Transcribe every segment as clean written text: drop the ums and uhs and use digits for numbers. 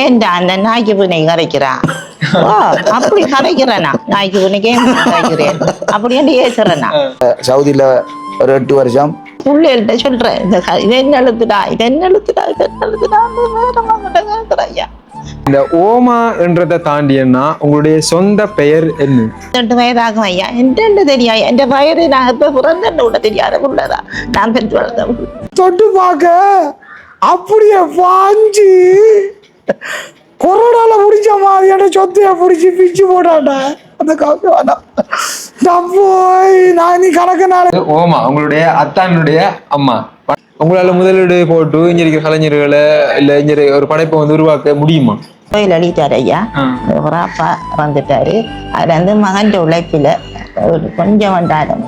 ஏன்டா அந்த நாய்க்கு பூனை கரைக்கிறான்? ஓ, அப்படி கரைக்கிறேனா? நாய்க்கு பூனைக்கு ஏன் கரைக்கிறேன் அப்படின்னு ஏசுறேனா? சவுதியில ஒரு 8 வருஷம் பிள்ளைகள்கிட்ட சொல்றேன், இது என்ன எழுத்துடா, இது என்ன எழுத்துடா, இது என்ன எழுத்துடா, வேற கேட்கிறேன். இந்த ஓமா என்றதை தாண்டியன்னா உங்களுடைய சொந்த பெயர் என்ன? 2 வயதாகும் ஐயா. என்ன தெரியும் என் வயது, நான் இப்ப பிறந்த கூட தெரியாத உள்ளதா நான் பெற்று வளர்ந்த தொட்டு பார்க்க அப்படியே பாஞ்சு கொரோனால முடிச்ச மாதிரியான சொத்தைய பிடிச்சி பிச்சு போட்டாண்டா அந்த காசு வேணாம். நான் போய் நான் நீ கணக்கு நாள் ஓமா உங்களுடைய அத்தானுடைய அம்மா. உங்களால முதலீடு போட்டு இங்க இருக்கிற கலைஞர்களை இல்ல இங்க ஒரு படைப்பை வந்து உருவாக்க முடியுமா? கோயில் அழித்தார் ஐயா. அப்புறம் அப்பா வந்துட்டாரு. அதுல இருந்து மகன் உழைப்பில கொஞ்சம் வந்தாலும்.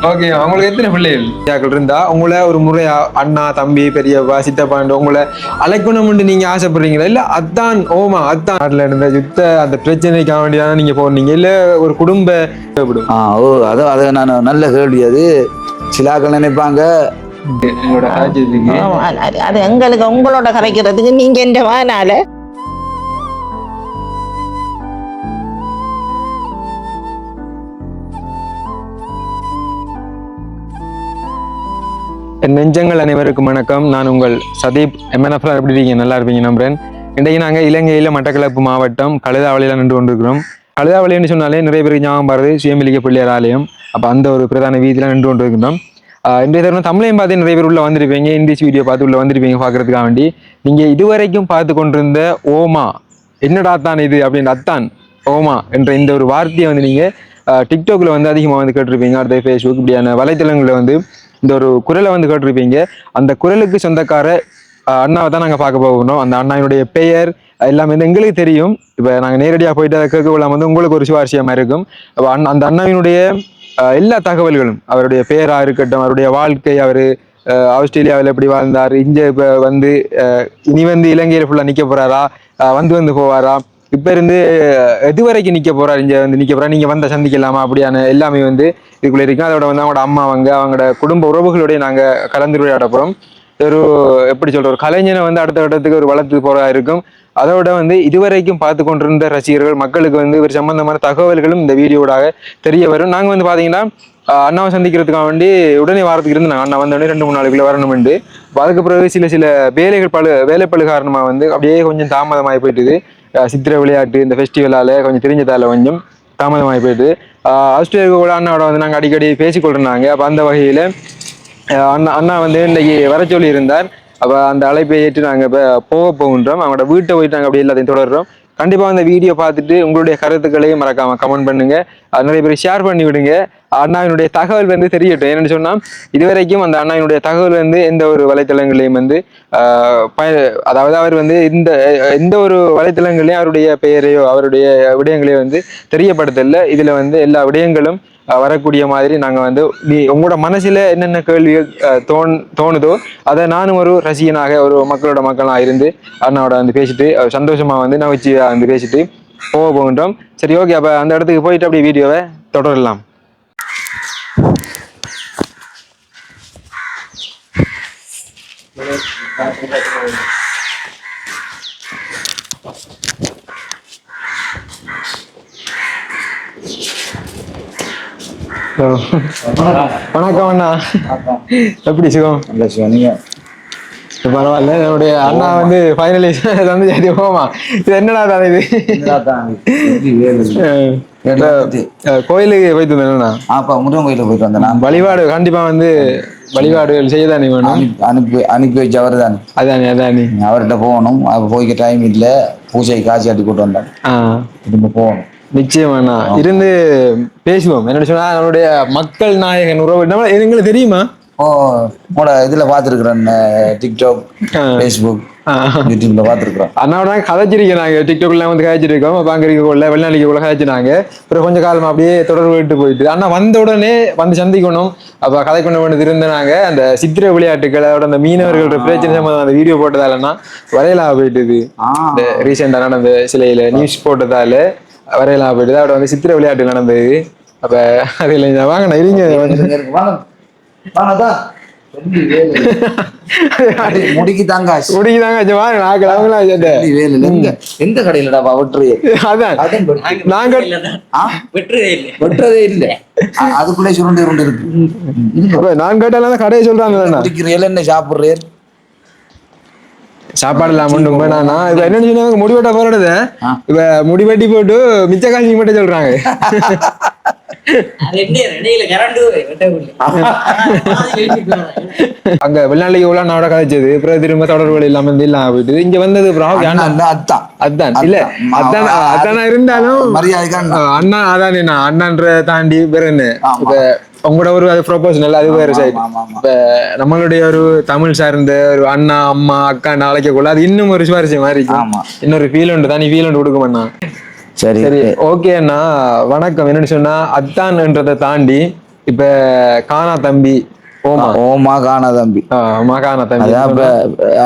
ஓகே, உங்களுக்கு எத்தனை பிள்ளைகள் இருந்தா உங்களை ஒரு முறையா அண்ணா தம்பி பெரியப்பா சித்தப்பாண்டு உங்களை அழைக்கணும்னு நீங்க ஆசைப்படுறீங்களா? இல்ல அத்தான் ஓமா அத்தான் நாட்டுல இருந்த யுத்த அந்த பிரச்சனைக்காக வேண்டியதான நீங்க போறீங்க, இல்ல ஒரு குடும்ப ஓ அதை நான் நல்ல கேள்வி. அது சிலாக்கள் நினைப்பாங்க அது எங்களுக்கு உங்களோட கரைக்கிறதுக்கு நீங்க எந்த வானால நெஞ்சங்கள் அனைவருக்கும் வணக்கம். நான் உங்கள் சதீப். MNF எப்படி இருக்கீங்க? நல்லா இருப்பீங்க நம்புறேன். இன்றைக்கு நாங்கள் இலங்கையில மட்டக்களப்பு மாவட்டம் கழுதாவளியில நின்று கொண்டிருக்கிறோம். கழுதாவளின்னு சொன்னாலே நிறைய பேருக்கு ஞாபகம் பாருது சுயமிலிக்க பிள்ளையார் ஆலயம். அப்போ அந்த ஒரு பிரதான வீதியில நின்று கொண்டிருக்கிறோம். இன்றைய தருணம் தமிழையும் பார்த்து நிறைய பேர் உள்ள வந்திருப்பீங்க, இங்கிலீஷ் வீடியோ பார்த்து உள்ள வந்திருப்பீங்க பார்க்கறதுக்காக வேண்டி. நீங்க இதுவரைக்கும் பார்த்து கொண்டிருந்த ஓமா என்னடா தான் இது அப்படின்னு அத்தான் ஓமா என்ற இந்த ஒரு வார்த்தையை வந்து நீங்க டிக்டாக்ல வந்து அதிகமாக வந்து கேட்டிருப்பீங்க. அடுத்த ஃபேஸ்புக் இப்படியான வலைத்தளங்களில் வந்து இந்த ஒரு குரலை வந்து கேட்டிருப்பீங்க. அந்த குரலுக்கு சொந்தக்கார அண்ணாவை தான் நாங்கள் பார்க்க போகணும். அந்த அண்ணாவினுடைய பெயர் எல்லாமே வந்து எங்களுக்கு தெரியும். இப்போ நாங்கள் நேரடியாக போயிட்டு அதை கேட்கலாம் வந்து உங்களுக்கு ஒரு சுவாரஸ்யமாக இருக்கும். அந்த அண்ணாவினுடைய எல்லா தகவல்களும், அவருடைய பெயரா இருக்கட்டும், அவருடைய வாழ்க்கை, அவர் ஆஸ்திரேலியாவில் எப்படி வாழ்ந்தார், இங்கே இப்போ வந்து இனி வந்து இலங்கையில் ஃபுல்லாக நிற்க போறாரா, வந்து போவாரா, இப்போ இருந்து எதுவரைக்கும் நிற்க போறாரு, இங்கே வந்து நிற்க போறா, நீங்கள் வந்த சந்திக்கலாமா அப்படியான எல்லாமே வந்து இதுக்குள்ளே இருக்கும். அதோட வந்து அவங்களோட அம்மா அவங்களோட குடும்ப உறவுகளோடய நாங்கள் கலந்துரையாட போகிறோம். ஒரு எப்படி சொல்ற ஒரு கலைஞனை வந்து அடுத்த கட்டத்துக்கு ஒரு வளர்த்து போறதா இருக்கும். அதோட வந்து இதுவரைக்கும் பார்த்து கொண்டிருந்த ரசிகர்கள் மக்களுக்கு வந்து ஒரு சம்பந்தமான தகவல்களும் இந்த வீடியோடாக தெரிய வரும். நாங்கள் வந்து பார்த்தீங்கன்னா அண்ணாவை சந்திக்கிறதுக்காக வேண்டி உடனே வாரத்துக்கு இருந்து நாங்கள் அண்ணா வந்தோடனே 2-3 நாளுக்குள்ள வரணும்ண்டு. அதுக்கு பிறகு சில வேலைப்பழு காரணமாக வந்து அப்படியே கொஞ்சம் தாமதமாகி போயிட்டுது. சித்திரை விளையாட்டு இந்த ஃபெஸ்டிவலால கொஞ்சம் தெரிஞ்சதால கொஞ்சம் தாமதமாகி போயிட்டு ஆஸ்திரேலியா கூட அண்ணாவோட வந்து நாங்கள் அடிக்கடி பேசிக்கொண்டிருந்தாங்க. அப்போ அந்த வகையில் அண்ணா வந்து இன்னைக்கு வர சொல்லி இருந்தார். அப்போ அந்த அழைப்பை ஏற்று நாங்கள் இப்போ போகின்றோம். அவங்களோட வீட்டை போயிட்டு நாங்கள் அப்படியே எல்லாத்தையும் தொடர்றோம். கண்டிப்பாக அந்த வீடியோ பார்த்துட்டு உங்களுடைய கருத்துக்களையும் மறக்காம கமெண்ட் பண்ணுங்க. நிறைய பேர் ஷேர் பண்ணி விடுங்க. அண்ணாவினுடைய தகவல் வந்து தெரியட்டும். என்னன்னு சொன்னால் இதுவரைக்கும் அந்த அண்ணாவினுடைய தகவல் வந்து எந்த ஒரு வலைத்தளங்களையும் வந்து அதாவது அவர் வந்து எந்த ஒரு வலைத்தளங்களையும் அவருடைய பெயரையோ அவருடைய விடயங்களையோ வந்து தெரியப்படுத்தல. இதில் வந்து எல்லா விடயங்களும் வரக்கூடிய மாதிரி நாங்கள் வந்து உங்களோட மனசில் என்னென்ன கேள்விகள் தோணுதோ அதை நானும் ஒரு ரசிகனாக ஒரு மக்களாக இருந்து அண்ணாவோட வந்து பேசிட்டு சந்தோஷமாக வந்து நான் வச்சு வந்து பேசிட்டு போகின்றோம். சரி, ஓகே. அப்போ அந்த இடத்துக்கு போயிட்டு அப்படியே வீடியோவை தொடரலாம். வணக்கம் அண்ணா, எப்படி சுகம்? நல்ல சிவம். நீங்க பரவாயில்ல. என்னுடைய அண்ணா வந்து ஃபைனலிஸ்ட் வந்து போமா. இது என்னடா இது கோயிலுக்கு போயிட்டு வந்தேன்னா முருகன் கோயிலுக்கு போயிட்டு வந்தேன். வழிபாடு கண்டிப்பா வந்து வழிபாடுகள் செய்யதானே வேணும். அனுப்பி வச்சு அவர் தானே அதானே அவர்கிட்ட போகணும். போய்க்க டைம் இல்லை, பூஜை காட்சி ஆட்டி கூட்டு வந்தேன். திரும்ப போகணும். நிச்சயமாண்ணா இருந்து பேசுவோம். என்ன சொன்னா நம்மளுடைய மக்கள் நாயகன் உறவு எங்களுக்கு தெரியுமா? உங்களோட இதுல பாத்துருக்கிறேன், டிக்டாக், ஃபேஸ்புக், யூடியூப்ல பாத்துருக்கிறோம். அண்ணாவோட கதைச்சிருக்கேன். நாங்க டிக்டாக்ல வந்து கதைச்சிருக்கோம். அப்ப அங்க இருக்க வெளிநாளிக்கு கதைச்சினாங்க. அப்புறம் கொஞ்சம் காலமா அப்படியே தொடர்பு விட்டு போயிட்டு அண்ணா வந்த உடனே வந்து சந்திக்கணும். அப்ப கதை கொண்டு வந்து இருந்தாங்க. அந்த சித்திரை விளையாட்டுகள் அதோட அந்த மீனவர்களோட பிரச்சனை அந்த வீடியோ போட்டதாலன்னா வரையலாம் போயிட்டுது. இந்த ரீசெண்டா நடந்த சிலையில நியூஸ் போட்டதால வரையலாம் போயிட்டு அதோட வந்து சித்திரை விளையாட்டு நடந்தது. அப்ப அதுல வாங்கண்ணா இருங்க. முடிக்கு தாங்காசு முடிக்குதாங்க எந்த கடையிலடா வெட்டுறது அதான் நாங்க வெட்டுறதே இல்ல அதுக்குள்ளே சுருண்டு உருண்டு இருக்கு நான் கேட்டாலும் கடையை சொல்றாங்க குடிக்கிறீர்கள் என்ன சாப்பிடுறேன் சாப்பாடு இல்லாம நானா இப்ப என்னன்னு சொன்னாங்க முடி வெட்ட போறது இப்ப முடி வெட்டி போட்டு மிச்ச காட்சி மட்டும் சொல்றாங்க அங்க வெளிநாட்டுக்கு எவ்வளவு நாட கதைச்சது அப்புறம் திரும்ப தொடர்புகள் இல்லாம இருந்து இல்லாம போயிட்டு இங்க வந்தது அதான் இல்ல அதான் அதானா இருந்தாலும் அண்ணா அதான் என்ன அண்ணான்ற தாண்டி வேற என்ன இப்ப உங்களோட ஒரு அது ப்ரொபோஷனல் அது வேற சைடு இப்ப நம்மளுடைய ஒரு தமிழ் சார்ந்த ஒரு அண்ணா அம்மா அக்கா அழைக்கக்குள்ள அது இன்னும் ஒரு சுவாரஸ்யம் மாதிரி இன்னொரு ஃபீல் உண்டு தனி ஃபீல் உண்டு கொடுக்க மாட்டான் சரி சரி ஓகே அண்ணா வணக்கம். என்னன்னு சொன்னா அத்தான்ன்றதை தாண்டி இப்ப காணா தம்பி ஓமா காணா தம்பி காணா தம்பி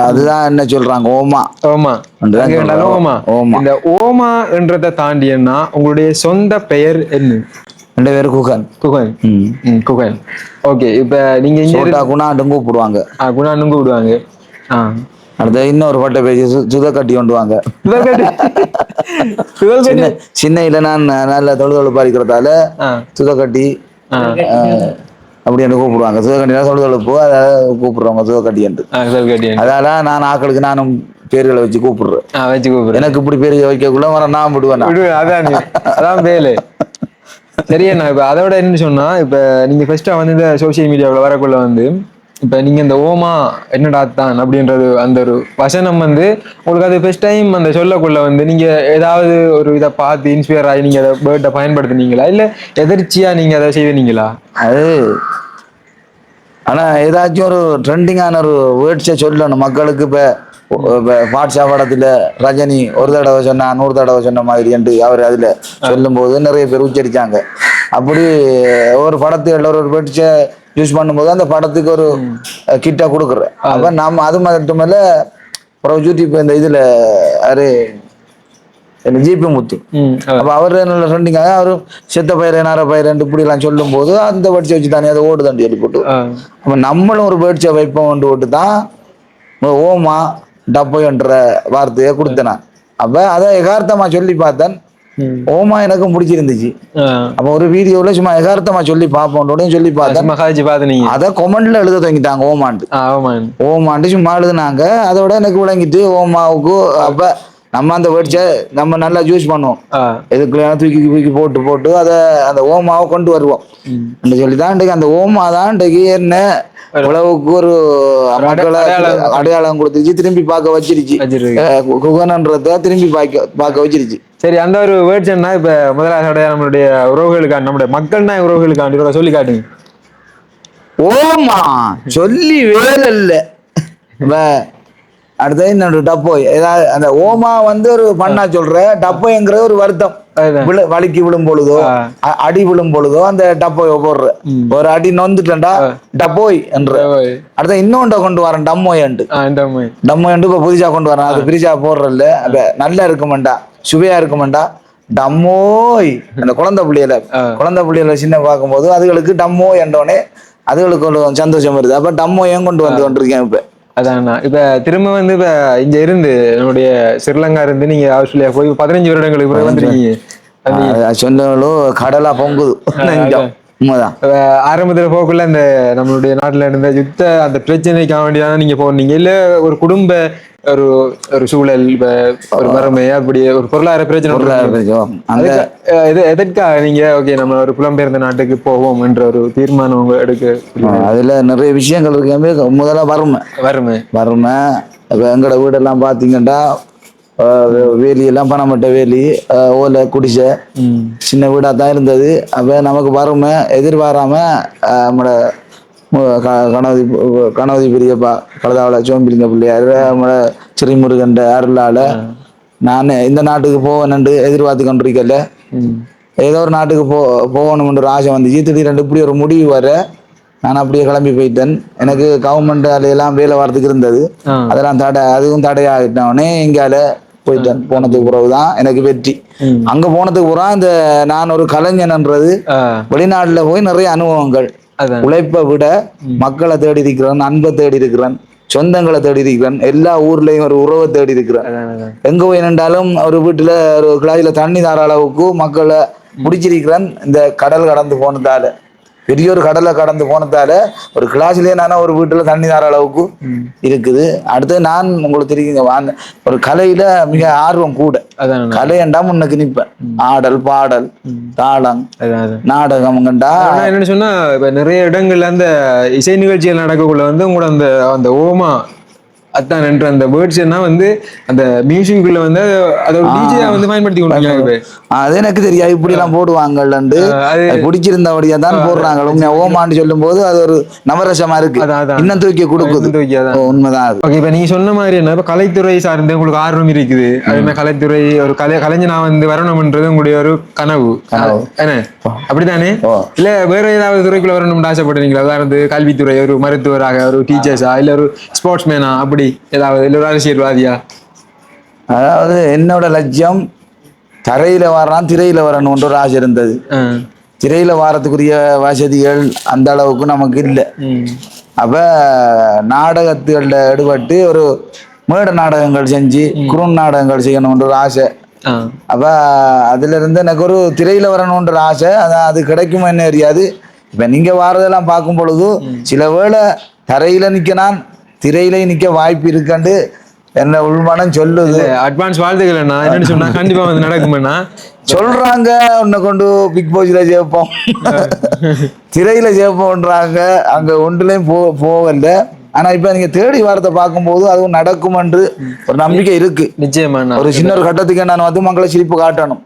அதுதான் என்ன சொல்றாங்க ஓமா ஓமா ஓமா இந்த ஓமா என்றதை தாண்டி என்ன உங்களுடைய சொந்த பெயர் என்ன? ரெண்டு பேரும் குகன் குகன் குகன். ஓகே இப்ப நீங்க இங்க குணாண்டும் கூப்பிடுவாங்க குணாண்டும் கூப்பிடுவாங்க. அடுத்த இன்னொரு பட்ட பேசி சுதக்கட்டி கொண்டுவாங்க சின்ன இல்ல நான் நல்ல தொழுதொழுப்பா இருக்கிறதால சுதக்கட்டி அப்படின்னு கூப்பிடுவாங்க. சுதக்கட்டினா தொழுதொழுப்பு அதை கூப்பிடுறவங்க சுதக்கட்டி என்று. அதால நான் ஆக்களுக்கு நானும் பேர்களை வச்சு கூப்பிடுறேன். எனக்கு இப்படி பேர் வைக்கக்குள்ள வர நான் விடுவேன். அதான் வேலை சரியா. இப்ப அதோட என்ன சொன்னா இப்ப நீங்க ஃபர்ஸ்டா வந்து இந்த சோசியல் மீடியாவில் வரக்குள்ள வந்து இப்ப நீங்க இந்த ஓமா என்னடா தான் அப்படின்றது அந்த ஒரு வசனம் வந்து உங்களுக்கு அது ஃபர்ஸ்ட் டைம் அந்த சொல்லக்குள்ள வந்து நீங்க ஏதாவது ஒரு இதை பார்த்து இன்ஸ்பயர் ஆகி நீங்க அதை வேர்டை பயன்படுத்தினீங்களா இல்ல எதிர்ச்சியா நீங்க அதை செய்வீங்களா? அது ஆனா ஏதாச்சும் ஒரு ட்ரெண்டிங்கான ஒரு வேர்ட்ஸை சொல்லணும் மக்களுக்கு. இப்ப பாட்ஷா படத்துல ரஜினி ஒரு தடவை சொன்னா 100 தடவை சொன்ன மாதிரி என்று அவர் அதுல சொல்லும் போது நிறைய பேர் உச்சரிச்சாங்க. அப்படி ஒரு படத்துல ஒரு வேர்ட்ஸை யூஸ் பண்ணும்போது அந்த படத்துக்கு ஒரு கிட்டா கொடுக்குறேன். அப்ப நம்ம அது மட்டுமல்ல அப்புறம் யூடியூப் இந்த இதுல ஜிபி முத்து அப்ப அவரு நல்ல ட்ரெண்டிங்காக அவரு செத்த பயிர் நார பயிர் இப்படி எல்லாம் சொல்லும் போது அந்த வேர்ட்ஸை வச்சு தானே அதை ஓடுதாண்டி சொல்லி போட்டு அப்ப நம்மளும் ஒரு வேர்ட்ஸை வைப்போம் போட்டு தான் ஓமா டப்போ என்ற வார்த்தையை கொடுத்தேன். அப்ப அதை யதார்த்தமா சொல்லி பார்த்தேன். ஓமா எனக்கும் பிடிச்சிருந்துச்சு. அப்ப ஒரு வீடியோல சும்மா யதார்த்தமா சொல்லி பார்ப்போம் சொல்லி பார்த்தேன். அதை கொமெண்ட்ல எழுத தொடங்கிட்டாங்க ஓமாண்டு சும்மா எழுதுனாங்க. அதோட எனக்கு விளங்கிட்டு ஓமாவுக்கு அப்ப நம்ம அந்த வேர்ட்ஸை நம்ம நல்லா யூஸ் பண்ணுவோம். எதுக்குள்ள தூக்கி தூக்கி போட்டு போட்டு அதை அந்த ஓமாவை கொண்டு வருவோம் சொல்லிதான் அந்த ஓமா தான் என்ன உழவுக்கு ஒரு மக்களை அடையாளம் கொடுத்துருச்சு. திரும்பி பார்க்க வச்சிருச்சு. குகனன்றத திரும்பி பார்க்க வச்சிருச்சு. சரி அந்த ஒரு வேர்ட்ஸ் என்ன இப்ப முதலாக நம்மளுடைய உறவுகளுக்கான நம்முடைய மக்கள் தான் உறவுகளுக்கான சொல்லி காட்டுங்க. ஓமா சொல்லி வேலை இல்லை. அடுத்தது என்னோட டப்போ ஏதாவது அந்த ஓமா வந்து ஒரு பண்ணா சொல்ற டப்போங்கிறது ஒரு வருத்தம். வலிக்கு விழும் பொழுதோ அடி விழும் பொழுதோ அந்த டப்போயை போடுற ஒரு அடி நொந்துட்டா டப்போய் என்ற. அடுத்த இன்னொண்ட கொண்டு வரேன் டம்மோயண்டு இப்ப புதுசா கொண்டு வரேன். அது பிரிச்சா போடுறல அப்ப நல்லா இருக்குமாண்டா சுவையா இருக்குமாண்டா டம்மோய். அந்த குழந்தை பிள்ளையில சின்ன பார்க்கும்போது அதுகளுக்கு டம்மோ என்றோடனே அதுகளுக்கு ஒரு சந்தோஷம் வருது. அப்ப டம்மோயும் கொண்டு கொண்டிருக்கேன் இப்ப. அதான் இப்ப திரும்ப வந்து இப்ப இங்க இருந்து நம்முடைய ஸ்ரீலங்கா இருந்து நீங்க ஆஸ்திரேலியா போய் 15 வருடங்களுக்கு பிறகு வந்துருக்கீங்க. சொன்னாலும் கடலா பொங்குது. ஆரம்பத்துல போக்குள்ள இந்த நம்மளுடைய நாட்டுல இருந்த யுத்த அந்த பிரச்சனைக்காக வேண்டியதான நீங்க போனீங்க இல்ல ஒரு குடும்ப ஒரு ஒரு சூழல் ஒரு வறுமை அப்படி ஒரு பொருளாதார பிரச்சனை எதற்காக நீங்க ஓகே நம்ம ஒரு புலம்பெயர்ந்த நாட்டுக்கு போவோம் என்ற ஒரு தீர்மானம் எடுக்க? அதுல நிறைய விஷயங்கள் இருக்கு. முதல்ல வறுமை இப்ப எங்களோட வீடெல்லாம் பாத்தீங்கன்னா வேலியெல்லாம் பணமட்ட வேலி ஓலை குடிசை சின்ன வீடா தான் இருந்தது. அப்ப நமக்கு வறுமை எதிர்பாராம நம்மளோட கணவதி பெரியப்பா கலதாவள சோம்பிலிங்க பிள்ளையாரு நம்மளோட சிறிமுருகன் அருளால நான் இந்த நாட்டுக்கு போவேன்னு எதிர்பார்த்து கொண்டிருக்கல. ஏதோ ஒரு நாட்டுக்கு போகணும்ன்ற ஒரு ஆசை வந்துச்சு. திடீரென்று இப்படி ஒரு முடிவு வர நான் அப்படியே கிளம்பி போயிட்டேன். எனக்கு கவர்மெண்ட் எல்லாம் வேலை வரதுக்கு இருந்தது. அதெல்லாம் அதுவும் தடையாகிட்டோடனே எங்கால போயிட்டேன். போனதுக்கு பிறகுதான் எனக்கு வெற்றி. அங்க போனதுக்கு பிறகு இந்த நான் ஒரு கலைஞன்ன்றது வெளிநாட்டுல போய் நிறைய அனுபவங்கள் உழைப்பை விட மக்களை தேடி இருக்கிறான், அன்பை தேடி இருக்கிறான், சொந்தங்களை தேடி இருக்கிறான், எல்லா ஊர்லயும் ஒரு உறவை தேடி இருக்கிறான். எங்க போய் நின்றாலும் ஒரு வீட்டுல ஒரு கிளாஸ்ல தண்ணி தார அளவுக்கு மக்களை பிடிச்சிருக்கிறான். இந்த கடல் கடந்து போனதால, பெரிய ஒரு கடலை கடந்து போனதால ஒரு கிளாஸ்லயே நானா ஒரு வீட்டுல தண்ணி தார அளவுக்கு இருக்குது. அடுத்து நான் உங்களுக்கு தெரியுங்க, ஒரு கலையில மிக ஆர்வம் கூட. கலையண்டா முன்னுக்கு நிப்பேன். ஆடல், பாடல், தாளம், நாடகம்ங்கண்டா என்னன்னு சொன்னா இப்ப நிறைய இடங்கள்ல அந்த இசை நிகழ்ச்சிகள் நடக்கக்குள்ள வந்து உங்களோட அந்த அந்த ஓமா அதான் என்ற அந்த வேர்ட்ஸ் என்ன வந்து அந்த மியூசிக்குள்ள வந்து அதோட டிஜே வந்து பயன்படுத்தி கொண்டிருக்காங்க. அது எனக்கு தெரியாது, இப்படி எல்லாம் போடுவாங்கன்னு பிடிச்சிருந்தபடியா தான் போடுறாங்க. உண்மையா ஓமான்னு சொல்லும் போது அது ஒரு நவரசமா இருக்கு, இன்னும் தூக்கி கொடுக்குது. உண்மைதான். ஓகே, இப்ப நீங்க சொன்ன மாதிரி என்ன, இப்ப கலைத்துறை சார்ந்து உங்களுக்கு ஆர்வம் இருக்குது. அதே மாதிரி கலைத்துறை ஒரு கலைஞனா வந்து வரணும்ன்றது உங்களுடைய ஒரு கனவு என்ன, அப்படித்தானே? இல்ல வேற ஏதாவது துறைக்குள்ள வரணும்னு ஆசைப்படுறீங்களா? உதாரணத்துக்கு கல்வித்துறை, ஒரு மருத்துவராக, ஒரு டீச்சர்ஸா, இல்ல ஒரு ஸ்போர்ட்ஸ் மேனா, அப்படி ஏதாவது, இல்ல ஒரு அரசியல்வாதியா? அதாவது என்னோட லட்சியம் தரையில வரான் திரையில வரணும்ன்ற ஒரு ஆசை இருந்தது. திரையில வாரத்துக்குரிய வசதிகள் அந்த அளவுக்கு நமக்கு இல்லை. அப்ப நாடகத்துகள்ல ஈடுபட்டு ஒரு மேடை நாடகங்கள் செஞ்சு குறும் நாடகங்கள் செய்யணும்ன்ற ஒரு ஆசை. அப்ப அதுல இருந்து எனக்கு ஒரு திரையில வரணும்ன்ற ஆசை. அது கிடைக்குமா என்ன தெரியாது. இப்ப நீங்க வாரதெல்லாம் பார்க்கும் பொழுது சில வேளை தரையில நிக்க திரையில நிக்க வாய்ப்பு இருக்காண்டு என்ன உள்மனம் சொல்லுது. அட்வான்ஸ் வாழ்த்துக்கள். என்னன்னு சொன்னா கண்டிப்பா வந்து நடக்குமேண்ணா சொல்றாங்க. உன்னை கொண்டு பிக் பாஸ்ல சேர்ப்போம், திரையில சேர்ப்போம்ன்றாங்க. அங்க ஒன்றுலயும் போகல. ஆனா இப்ப நீங்க தேடி வாரத்தை பார்க்கும்போது அதுவும் நடக்கும் என்று ஒரு நம்பிக்கை இருக்கு. நிச்சயமா ஒரு சின்ன ஒரு கட்டத்துக்கு நான் வந்து மக்களை சிரிப்பு காட்டணும்.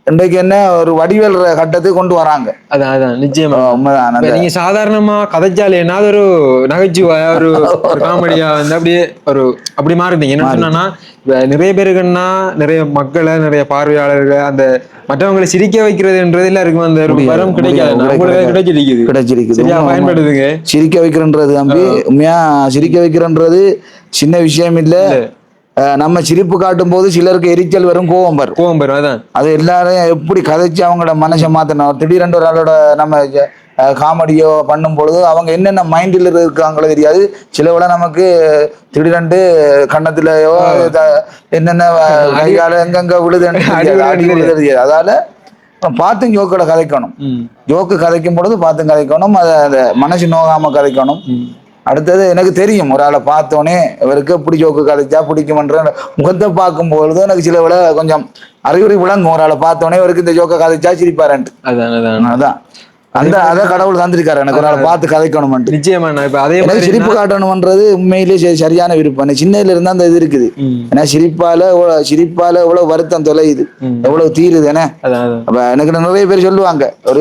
இன்றைக்கு என்ன ஒரு வடிவேல் கட்டத்துக்கு கொண்டு வராங்க. அதான் நிச்சயமா உண்மைதான். நீங்க சாதாரணமா கதைச்சாலே என்ன ஒரு நகைச்சுவை, ஒரு காமெடியா வந்து அப்படியே ஒரு அப்படி மாறுதீங்க. என்ன சொன்னா நிறைய பேருக்குன்னா நிறைய மக்களை, நிறைய பார்வையாளர்கள், அந்த மற்றவங்களை சிரிக்க வைக்கிறதுன்றது எல்லாருக்கும் அந்த ஒரு வரம் கிடைச்சிருக்குது. சரியா பயன்படுதுங்க. சிரிக்க வைக்கிறன்றது தம்பி, உண்மையா சிரிக்க வைக்கிறன்றது சின்ன விஷயம் இல்ல. நம்ம சிரிப்பு காட்டும் போது சிலருக்கு எரிச்சல் வரும், கோபம் வரும். அதான் அது எல்லாரையும் எப்படி கதைச்சு அவங்களோட மனசை மாத்தணும். திடீரென்று ஒரு ஆளோட நம்ம காமெடியோ பண்ணும் பொழுது அவங்க என்னென்ன மைண்டில் இருக்காங்களோ தெரியாது. சில விட நமக்கு திடீரென்று கண்ணத்துலயோ என்னென்ன கையால எங்கெங்க விழுதுன்னு தெரியாது. அதால பார்த்தும் ஜோக்கோட கதைக்கணும். ஜோக்கு கதைக்கும் பொழுது பார்த்தும் கதைக்கணும். அதை மனசு நோகாம கதைக்கணும். அடுத்தது எனக்கு தெரியும், ஒரு ஆளை பார்த்தோன்னே இவருக்கு எப்படி ஜோக்கு கதைச்சா பிடிக்குமன்ற முகத்தை பார்க்கும்பொழுது எனக்கு சில விட கொஞ்சம் அறிகுறி விளங்கும். ஒரு ஆளை பார்த்தோன்னே இவருக்கு இந்த ஜோக்கை கதைச்சா சிரிப்பாருன்ட்டு. அதான் அதை கடவுள் தந்திருக்காரு எனக்கு, ஒரு ஆளை பார்த்து கதைக்கணும். நிச்சயமா அதே சிரிப்பு காட்டணும்ன்றது உண்மையிலேயே சரியான விருப்பம். சின்னதுல இருந்தா அந்த இது இருக்குது. ஏன்னா சிரிப்பால எவ்வளவு வருத்தம் தொலையுது, எவ்வளவு தீருது. ஏன்னா அப்ப எனக்கு நிறைய பேர் சொல்லுவாங்க, ஒரு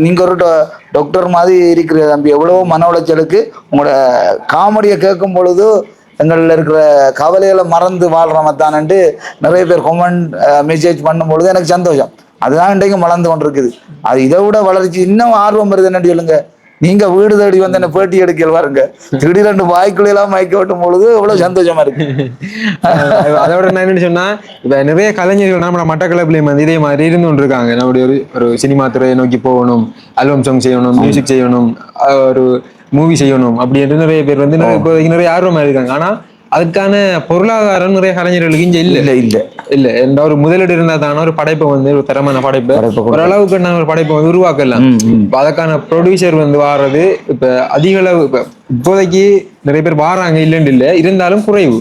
நீங்க ஒரு டாக்டர் மாதிரி இருக்கிற தம்பி, எவ்வளவோ மன உளைச்சலுக்கு உங்களோட காமெடியை கேட்கும் பொழுது எங்கள்ல இருக்கிற கவலைகளை மறந்து வாழ்றமத்தானு நிறைய பேர் கமெண்ட் மெசேஜ் பண்ணும் பொழுது எனக்கு சந்தோஷம். அதுதான் இன்றைக்கும் வளர்ந்து கொண்டிருக்குது. அது இதை விட வளர்ச்சி இன்னும் ஆர்வம் வருது. என்னன்னு சொல்லுங்க, நீங்க வீடு தேடி வந்து என்ன பேட்டி எடுக்கல் பாருங்க, திடீரெண்டு வாய்க்குள்ள எல்லாம் மயக்க விட்டும் பொழுது எவ்வளவு சந்தோஷமா இருக்கு. அதோட நான் என்னன்னு சொன்னா, இப்ப நிறைய கலைஞர்கள் நம்ம மட்டக்களப்பிலையும் வந்து இதே மாதிரி இருந்து கொண்டு இருக்காங்க. நம்முடைய ஒரு சினிமா துறையை நோக்கி போகணும், ஆல்பம் சாங் செய்யணும், மியூசிக் செய்யணும், ஒரு மூவி செய்யணும் அப்படின்ட்டு நிறைய பேர் வந்து இப்போதைக்கு நிறைய ஆர்வமா இருக்காங்க. ஆனா அதுக்கான பொருளாதாரம் நிறைய கலைஞர்களுக்கு இங்க இல்ல என்ற ஒரு முதலீடு இருந்தா தானே ஒரு படைப்பை வந்து ஒரு தரமான படைப்பை ஓரளவுக்கு ஒரு படைப்பை வந்து உருவாக்கலாம். அதுக்கான ப்ரொடியூசர் வந்து வாரது இப்ப அதிக அளவு இப்போதைக்கு நிறைய பேர் வாராங்க, இல்லைன்னு இல்லை, இருந்தாலும் குறைவு.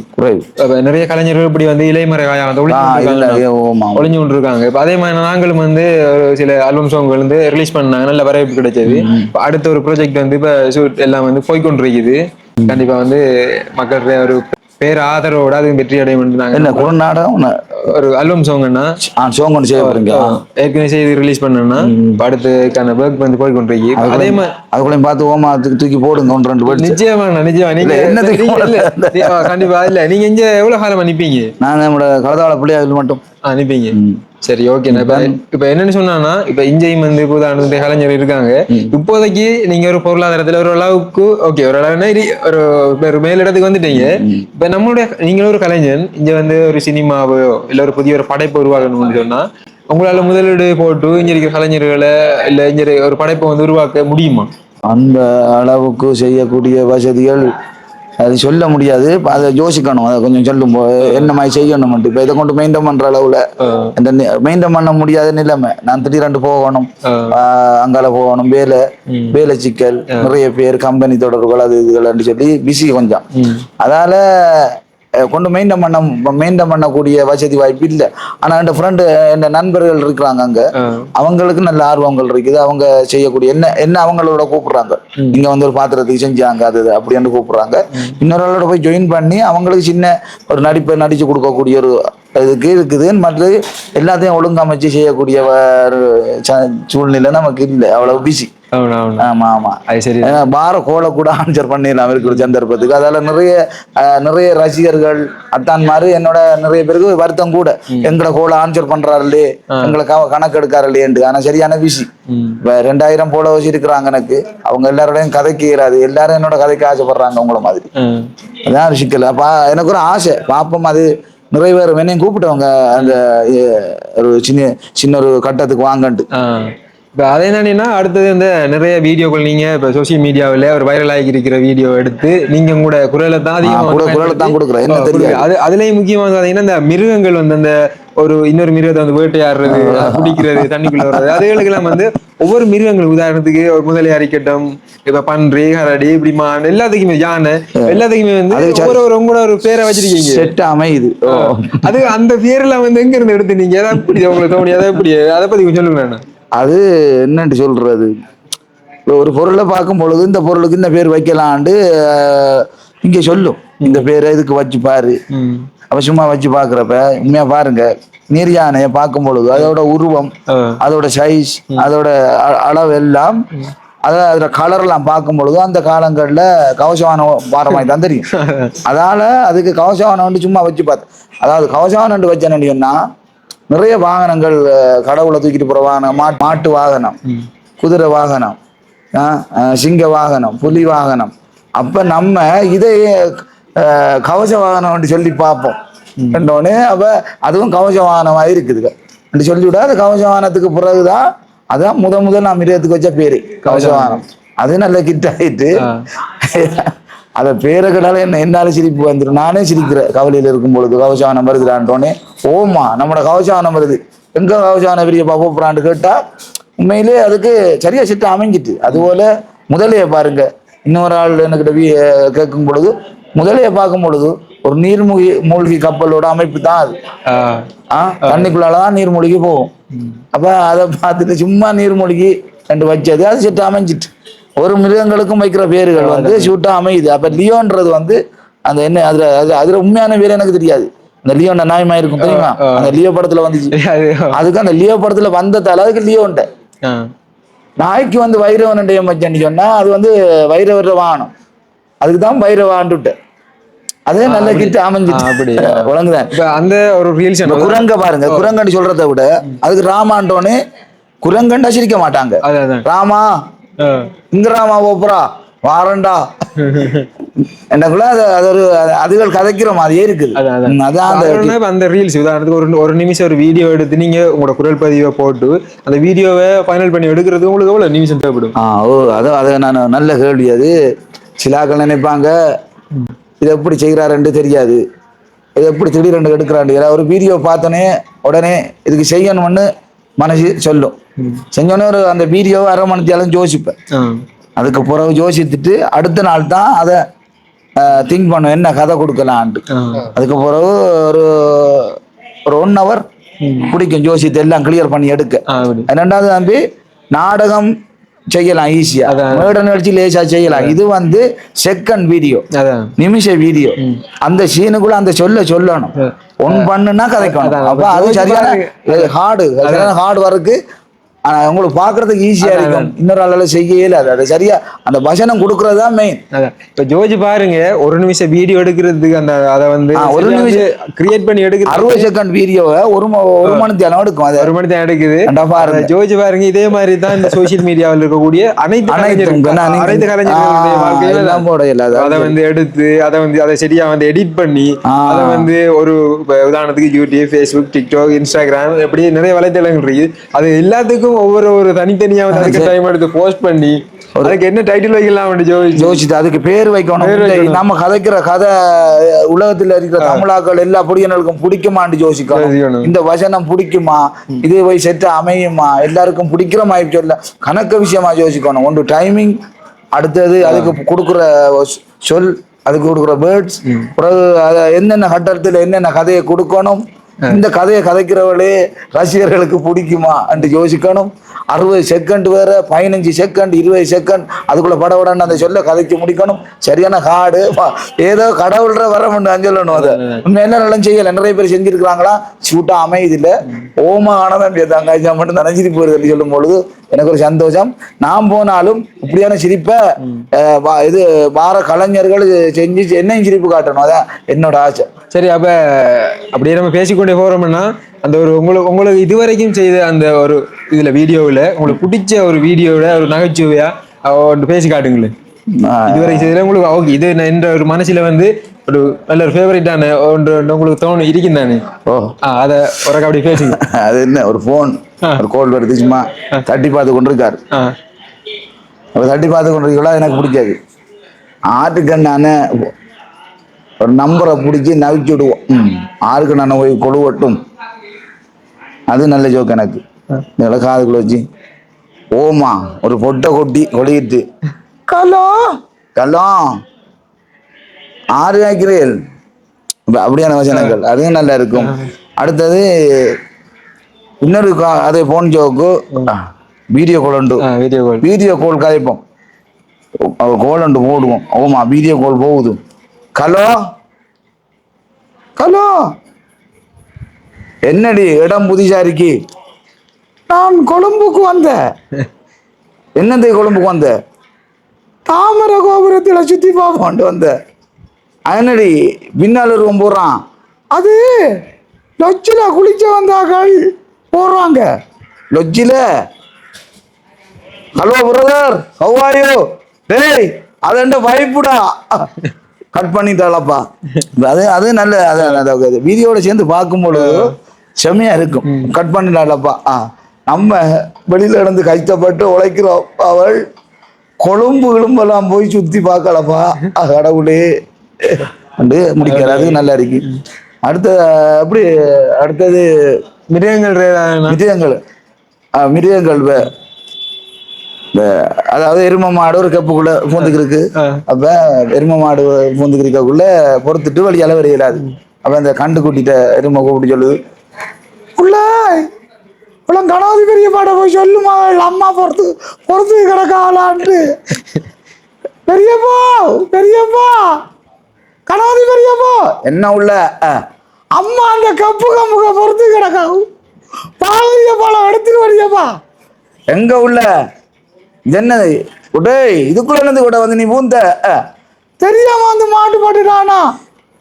நிறைய கலைஞர்கள் இப்படி வந்து இலைமறைவாயா ஒளிஞ்சு கொண்டு இருக்காங்க. இப்ப அதே மாதிரி நாங்களும் வந்து சில ஆல்பம் சாங்கள் வந்து ரிலீஸ் பண்ணாங்க, நல்ல வரவேற்பு கிடைச்சது. அடுத்த ஒரு ப்ராஜெக்ட் வந்து இப்ப ஷூட் எல்லாம் வந்து போய்கொண்டிருக்குது. கண்டிப்பா வந்து மக்களுடைய ஒரு பேர் ஆதரவோட அது வெற்றி அடையும். ஒரு ஆல்பம் சாங்னா ஏற்கனவே செய்து ரிலீஸ் பண்ணா அடுத்துக்கான ஒர்க் வந்து போய்கொண்டிருக்கு. அதே மாதிரி அதுக்குள்ள பார்த்து ஓமா தூக்கி போடுங்க. நிச்சயமா நீங்க கண்டிப்பா இல்ல, நீங்க இங்க எவ்வளவு காலம் அனுப்பீங்க? நான் நம்மளோட கலதாவள பிள்ளையார்கள் மட்டும் அனுப்பிங்க. சரி, ஓகே. இப்ப என்னன்னு சொன்னா, இப்ப இங்கேயும் வந்து உதாரணத்துக்கு கலைஞர் இருக்காங்க. இப்போதைக்கு நீங்க ஒரு பொருளாதாரத்துல ஒரு அளவுக்கு ஓகே, ஒரு அளவு ஒரு மேலிடத்துக்கு வந்துட்டீங்க. இப்ப நீங்களும் ஒரு கலைஞன் இங்க வந்து ஒரு சினிமாவோ இல்ல ஒரு புதிய ஒரு படைப்பு உருவாகணும்னு சொன்னா உங்களால முதலீடு போட்டு இங்க இருக்கிற கலைஞர்களை இல்ல இங்க ஒரு படைப்பை வந்து உருவாக்க முடியுமா? அந்த அளவுக்கு செய்யக்கூடிய வசதிகள் அது சொல்ல முடியாது. அதை யோசிக்கணும். அதை கொஞ்சம் சொல்லும் என்ன மாதிரி செய்யணும். இப்போ இதை கொண்டு மெயின்டைன் பண்ற அளவுல இந்த மெயின்டைன் பண்ண முடியாத நிலைமை. நான் திடீரெண்டு போகணும், அங்கால போகணும், வேலை சிக்கல், நிறைய பேர் கம்பெனி தொடர்புகள் அது இதுகள் சொல்லி பிஸி கொஞ்சம். அதால கொண்டு மெயின்டைன் பண்ணக்கூடிய வசதி வாய்ப்பு இல்லை. ஆனா என் ஃப்ரெண்டு என் நண்பர்கள் இருக்கிறாங்க அங்க, அவங்களுக்கு நல்ல ஆர்வங்கள் இருக்குது. அவங்க செய்யக்கூடிய என்ன அவங்களோட கூப்பிடுறாங்க, இங்க வந்து ஒரு பாத்திரத்துக்கு செஞ்சாங்க அது அப்படின்னு கூப்பிடுறாங்க. இன்னொருளோட போய் ஜாயின் பண்ணி அவங்களுக்கு சின்ன ஒரு நடிச்சு கொடுக்கக்கூடிய ஒரு இதுக்கு இருக்குது. மற்ற எல்லாத்தையும் ஒழுங்கமைச்சு செய்யக்கூடிய சூழ்நிலை நமக்கு இல்லை, அவ்வளவு பிஸி. ஆமா ஆமா, அது சரி. பார கோலை கூட ஆன்சர் பண்ணிடலாம் இருக்கிற சந்தர்ப்பத்துக்கு. அதால நிறைய ரசிகர்கள் அத்தான் மாதிரி என்னோட நிறைய பேருக்கு வருத்தம் கூட, எங்களை கோலை ஆன்சர் பண்றாருலே, எங்களை கணக்கு எடுக்காருலே என்று. ஆனா சரியான பிஸி. 2000 போல வச்சு இருக்கிறாங்க எனக்கு. அவங்க எல்லாரோடையும் கதைக்கிறாது, எல்லாரும் என்னோட கதைக்கு ஆசைப்படுறாங்க உங்களை மாதிரி. அதான் சிக்கல். அப்ப எனக்கு ஒரு ஆசை, பாப்போம் அது நிறைவேறும். என்னையும் கூப்பிட்டவங்க அந்த ஒரு சின்ன ஒரு கட்டத்துக்கு வாங்கன்ட்டு. இப்போ அதே என்னன்னா அடுத்தது இந்த நிறைய வீடியோக்கள் நீங்க இப்போ சோசியல் மீடியாவில் ஒரு வைரல் ஆகி இருக்கிற வீடியோ எடுத்து நீங்க கூட குரலை தான் அதிகமாக கொடுக்குறேன். அதுலயும் முக்கியமாக பார்த்தீங்கன்னா இந்த மிருகங்கள் வந்து அந்த இன்னொரு மிருகத்தை வந்து வேட்டையாடுறது, குடிக்கிறது, தண்ணிக்குள்ள வர்றது, அதுகளுக்கெல்லாம் வந்து ஒவ்வொரு மிருகங்கள் உதாரணத்துக்கு ஒரு முதலியார் இருக்கட்டும், இப்ப பன்றி, கரடி, இப்படி மான், எல்லாத்துக்குமே யானை, எல்லாத்துக்குமே வந்து உங்களோட ஒரு பேரை வச்சிருக்கீங்க அமையுது. அது அந்த பேரெல்லாம் வந்து எங்க இருந்து எடுத்து நீங்க எதாவது எப்படி உங்களுக்கு தோணி அதை எப்படி அதை பத்தி கொஞ்சம் சொல்லுங்க. அது என்னன்னு சொல்றது, ஒரு பொருளை பார்க்கும் பொழுது இந்த பொருளுக்கு இந்த பேர் வைக்கலான்ட்டு இங்க சொல்லும், இந்த பேரை இதுக்கு வச்சு பாரு. அப்ப சும்மா வச்சு பாக்குறப்ப உண்மையா பாருங்க, நீர் யானையை பார்க்கும் பொழுது அதோட உருவம், அதோட சைஸ், அதோட அளவு எல்லாம், அதோட கலர் எல்லாம் பார்க்கும் பொழுது அந்த காலங்கள்ல கவசவான பாரமாய் தான் தெரியும். அதால அதுக்கு கவசவானம் சும்மா வச்சு பார்த்தேன். அதாவது கவசவானம் வச்சேன்னா நிறைய வாகனங்கள் கடவுளை தூக்கிட்டு போற வாகனம், மாட்டு வாகனம், குதிரை வாகனம், சிங்க வாகனம், புலி வாகனம். அப்ப நம்ம இதை கவச வாகனம் சொல்லி பார்ப்போம் கண்டோடனே. அப்ப அதுவும் கவச வாகனமா இருக்குது சொல்லிவிட, அது கவச வாகனத்துக்கு பிறகுதான் அதான் முதல் நான் மிருகத்துக்கு வச்ச பேரு கவச வாகனம். அது நல்ல கிட்ட ஆயிட்டு அத பேரை கடால என்னால சிரிப்பு வந்துடும். நானே சிரிக்கிறேன் கவலையில இருக்கும் பொழுது. கவசவானம் வருதுடான்ட்டோன்னே, ஓமா நம்மளோட கவசவானம் வருது, எங்க கவசவான பெரிய போறான்னு கேட்டா உண்மையிலே அதுக்கு சரியா சிட்டு அமைஞ்சிட்டு. அதுபோல முதலைய பாருங்க, இன்னொரு ஆள் எனக்கு கேட்கும் பொழுது முதலைய பார்க்கும் பொழுது ஒரு மூழ்கி கப்பலோட அமைப்பு தான் அது. தண்ணிக்குள்ளாலதான் நீர்மூழ்கி போகும். அப்ப அதை பார்த்துட்டு சும்மா நீர்மூழ்கி ரெண்டு வச்சது அது சிட்டு அமைஞ்சிட்டு. ஒரு மிருகங்களுக்கும் வைக்கிற பேர்கள் வந்து ஷூட்டா அமையுது. அப்ப லியோன்றது வந்து அந்த என்ன அதுல உண்மையான பேர் எனக்கு தெரியாது. அந்த லியோன் நாயமா இருக்கும் தெரியுமா, அந்த லியோ படத்துல வந்துச்சு. அதுக்கு அந்த லியோ படத்துல வந்ததால அதுக்கு லியோன்ட. நாய்க்கு வந்து வைரவன் வச்சேன்னு சொன்னா அது வந்து வைரவர வாகனம், அதுக்குதான் வைரவான்ட்டு. அதே நல்ல கிட்ட அமைஞ்சிட்டு குழங்குதான். அந்த ஒரு குரங்க பாருங்க, குரங்கன்னு சொல்றதை விட அதுக்கு ராமாண்டோன்னு குரங்கண்டா சிரிக்க மாட்டாங்க. ராமா இங்க ராமா போப்புறா வாரண்டா எனக்குள்ள அது ஒரு அதுகள் கதைக்கிற மாதிரியே இருக்குது. அதான் அந்த ரீல்ஸ் உதாரணத்துக்கு ஒரு நிமிஷம் ஒரு வீடியோ எடுத்து நீங்க உங்களோட குரல் பதிவை போட்டு அந்த வீடியோவை ஃபைனல் பண்ணி எடுக்கிறது உங்களுக்கு எவ்வளவு நிமிஷம் தேவைப்படும்? அதை நான் நல்ல கேள்வி. அது சிலாக்கள் நினைப்பாங்க இதை எப்படி செய்கிறாருன்னு தெரியாது, இதை எப்படி திடீரெண்டு எடுக்கிறாண்டு. ஒரு வீடியோ பார்த்தோன்னே உடனே இதுக்கு செய்யணும்னு மனசு சொல்லும். செஞ்சோடனே அந்த வீடியோவை 1/2 மணி நேரம் யோசிப்பேன். அதுக்கு பிறகு யோசித்துட்டு அடுத்த நாள் தான் அதை திங்க் பண்ணுவேன், என்ன கதை கொடுக்கலான்ட்டு. அதுக்கு பிறகு ஒரு 1 hour பிடிக்கும் யோசித்து எல்லாம் கிளியர் பண்ணி எடுக்க. 2வது தம்பி நாடகம் செய்யலாம் ஈஸியா, மேட நிகழ்ச்சி லேசா செய்யலாம். இது வந்து செகண்ட் வீடியோ, நிமிஷ வீடியோ. அந்த சீனுக்குள்ள அந்த சொல்லணும், ஒன் பண்ணுனா கதைக்கணும். அப்ப அது சரியான ஹார்டு ஒர்க்கு. ஆனா உங்களுக்கு பாக்குறதுக்கு ஈஸியா இருக்கும், இன்னொரு ஆளால செய்ய இயலாது. அது சரியா அந்த வசனம் கொடுக்கறது தான் மெயின். இப்ப ஜோஜி பாருங்க, ஒரு நிமிஷம் வீடியோ எடுக்கிறதுக்கு அந்த அதை வந்து ஒரு நிமிஷம் கிரியேட் பண்ணி எடுக்கிறது 60 செகண்ட் வீடியோவை ஒரு மணி நேரம் எடுக்கும். அது 1 மணி நேரம் எடுக்குது. ஜோஜி பாருங்க, இதே மாதிரி தான் இந்த சோசியல் மீடியாவில் இருக்கக்கூடிய அனைத்து கலைஞர்களுடைய வாழ்க்கையில அதை வந்து எடுத்து அதை சரியா வந்து எடிட் பண்ணி அதை வந்து ஒரு உதாரணத்துக்கு யூடியூப், ஃபேஸ்புக், டிக்டாக், இன்ஸ்டாகிராம் எப்படி நிறைய வலைத்தளங்கள் இருக்கு. அது எல்லாத்துக்கும் ஒவ்வொரு தனித்தனியா வந்து அதுக்கு டைம் எடுத்து போஸ்ட் பண்ணி அதுக்கு என்ன டைட்டில் வைக்கலாம் யோசிச்சு அதுக்கு பேர் வைக்கணும். நம்ம கதைக்கிற கதை உலகத்துல இருக்கிற தமிழாக்கள் எல்லா பொடியனுக்கும் பிடிக்குமான்னு யோசிக்கணும். இந்த வசனம் பிடிக்குமா, இது போய் செட்டு அமையுமா, எல்லாருக்கும் பிடிக்கிற மாதிரி சொல்ல கணக்கு விஷயமா யோசிக்கணும். ஒன்று டைமிங், அடுத்தது அதுக்கு கொடுக்குற சொல், அதுக்கு கொடுக்குற வேர்ட்ஸ், பிறகு அதை என்னென்ன கட்டத்தில் என்னென்ன கதையை கொடுக்கணும், இந்த கதையை கதைக்கிறவளே ரசிகர்களுக்கு பிடிக்குமா என்று யோசிக்கணும். 60 செகண்ட் வேற, 15 செகண்ட், 20 செகண்ட், அதுக்குள்ள படவுடான்னு அந்த சொல்ல கதைக்கு முடிக்கணும். சரியான காடு ஏதோ கடவுள்ற வர முடியும் சொல்லணும். அதை என்ன நல்லா செய்யல, நிறைய பேர் செஞ்சிருக்கிறாங்களா, ஷூட்டா அமையுது இல்ல, ஓமா ஆனவன் பேசாங்க மட்டும் நினைச்சிட்டு போயிருது சொல்லும் பொழுது எனக்கு ஒரு சந்தோஷம். நான் போனாலும் இப்படியான சிரிப்பை இது வார கலைஞர்கள் செஞ்சு என்னையும் சிரிப்பு காட்டணும், அதான் என்னோட ஆசை. சரி, அப்ப அப்படியே நம்ம பேசிக்கொண்டே போறோம்னா அந்த ஒரு உங்களுக்கு இதுவரைக்கும் செய்த அந்த ஒரு இதுல வீடியோவில் உங்களுக்கு பிடிச்ச ஒரு வீடியோட ஒரு நகைச்சுவையா பேசி காட்டுங்களேன். இதுவரை செய்ததுல உங்களுக்கு ஓகே இது என்ற ஒரு மனசுல வந்து ஒரு நல்ல ஒரு ஃபேவரட்டான ஒன்று உங்களுக்கு தோணும் இருக்கும் தானே? அதை ஒரு அப்படி பேசுங்க. அது என்ன, ஒரு போன் ஒரு கோல் வருது, சும்மா தட்டி பார்த்து கொண்டிருக்காரு. அவர் தட்டி பார்த்து கொண்டிருக்கா எனக்கு பிடிக்காது. ஆட்டுக்கண்ணான ஒரு நம்பரை பிடிச்சி நவிச்சு விடுவோம், ஆருக்கு நான் போய் கொழுவட்டும், அது நல்ல ஜோக்கு எனக்கு. காதுக்குள்ள வச்சு ஓமா ஒரு பொட்டை கொட்டி கொளிட்டு கலோ கலோ ஆறு ஆக்கிறேன், அப்படியான வசனங்கள் அதுவும் நல்லா இருக்கும். அடுத்தது இன்னொரு அதே போன் ஜோக்கு, வீடியோ கால் உண்டு, வீடியோ கால் கதைப்போம், கோல் உண்டு போடுவோம். ஓமா வீடியோ கால் போகுது, கலோ கலோ என்னடி இடம் புதிசாரிக்கு, நான் கொழும்புக்கு வந்த. என்னது கொழும்புக்கு வந்த? தாமரை கோபுரத்துல சுத்தி பார்ப்போம் வந்த. என்னடி பின்னால் இருக்கும் போடுறான், அது லொச்சில குளிச்ச வந்தார்கள் போடுறாங்க லொச்சில. Hello brother, how are you? டேய் அது வைப்புடா, கட் பண்ணிட்டாளப்பா. அது நல்ல அதாவது வீடியோட சேர்ந்து பார்க்கும்போது செம்மையா இருக்கும். கட் பண்ணிட்டாளப்பா, நம்ம வெளியில இருந்து கஷ்டப்பட்டு உழைக்கிறோம், அவள் கொழும்பு கிளம்பெல்லாம் போய் சுத்தி பார்க்கலப்பா, கடவுளே முடிக்கிறார். அது நல்லா இருக்கு. அடுத்தது அப்படி அடுத்தது மிருகங்கள் அதாவது எரும மாடு ஒரு கப்புக்குள்ள பூந்துக்கு இருக்கு. அப்ப எரும மாடு பூந்துக்கு இருக்கக்குள்ள பொறுத்துட்டு வழியால வரையலாது. அப்ப அந்த கண்டு கூட்டிட்ட எரும கூப்பிட்டு சொல்லுது, உள்ள கணாதி பெரிய பாட போய் சொல்லுமா, அம்மா பொறுத்து கிடக்காளான்ட்டு. பெரியப்பா பெரியப்பா கணாதி பெரியப்பா என்ன உள்ள அம்மா அந்த கம்புக பொறுத்து கிடக்கா, பாவரிய பாலம் எடுத்துட்டு வரியப்பா. எங்க உள்ள என்னது உடே இதுக்குள்ள என்னது கூட வந்து நீ பூந்த தெரியாம வந்து மாட்டு போட்டுட்டானா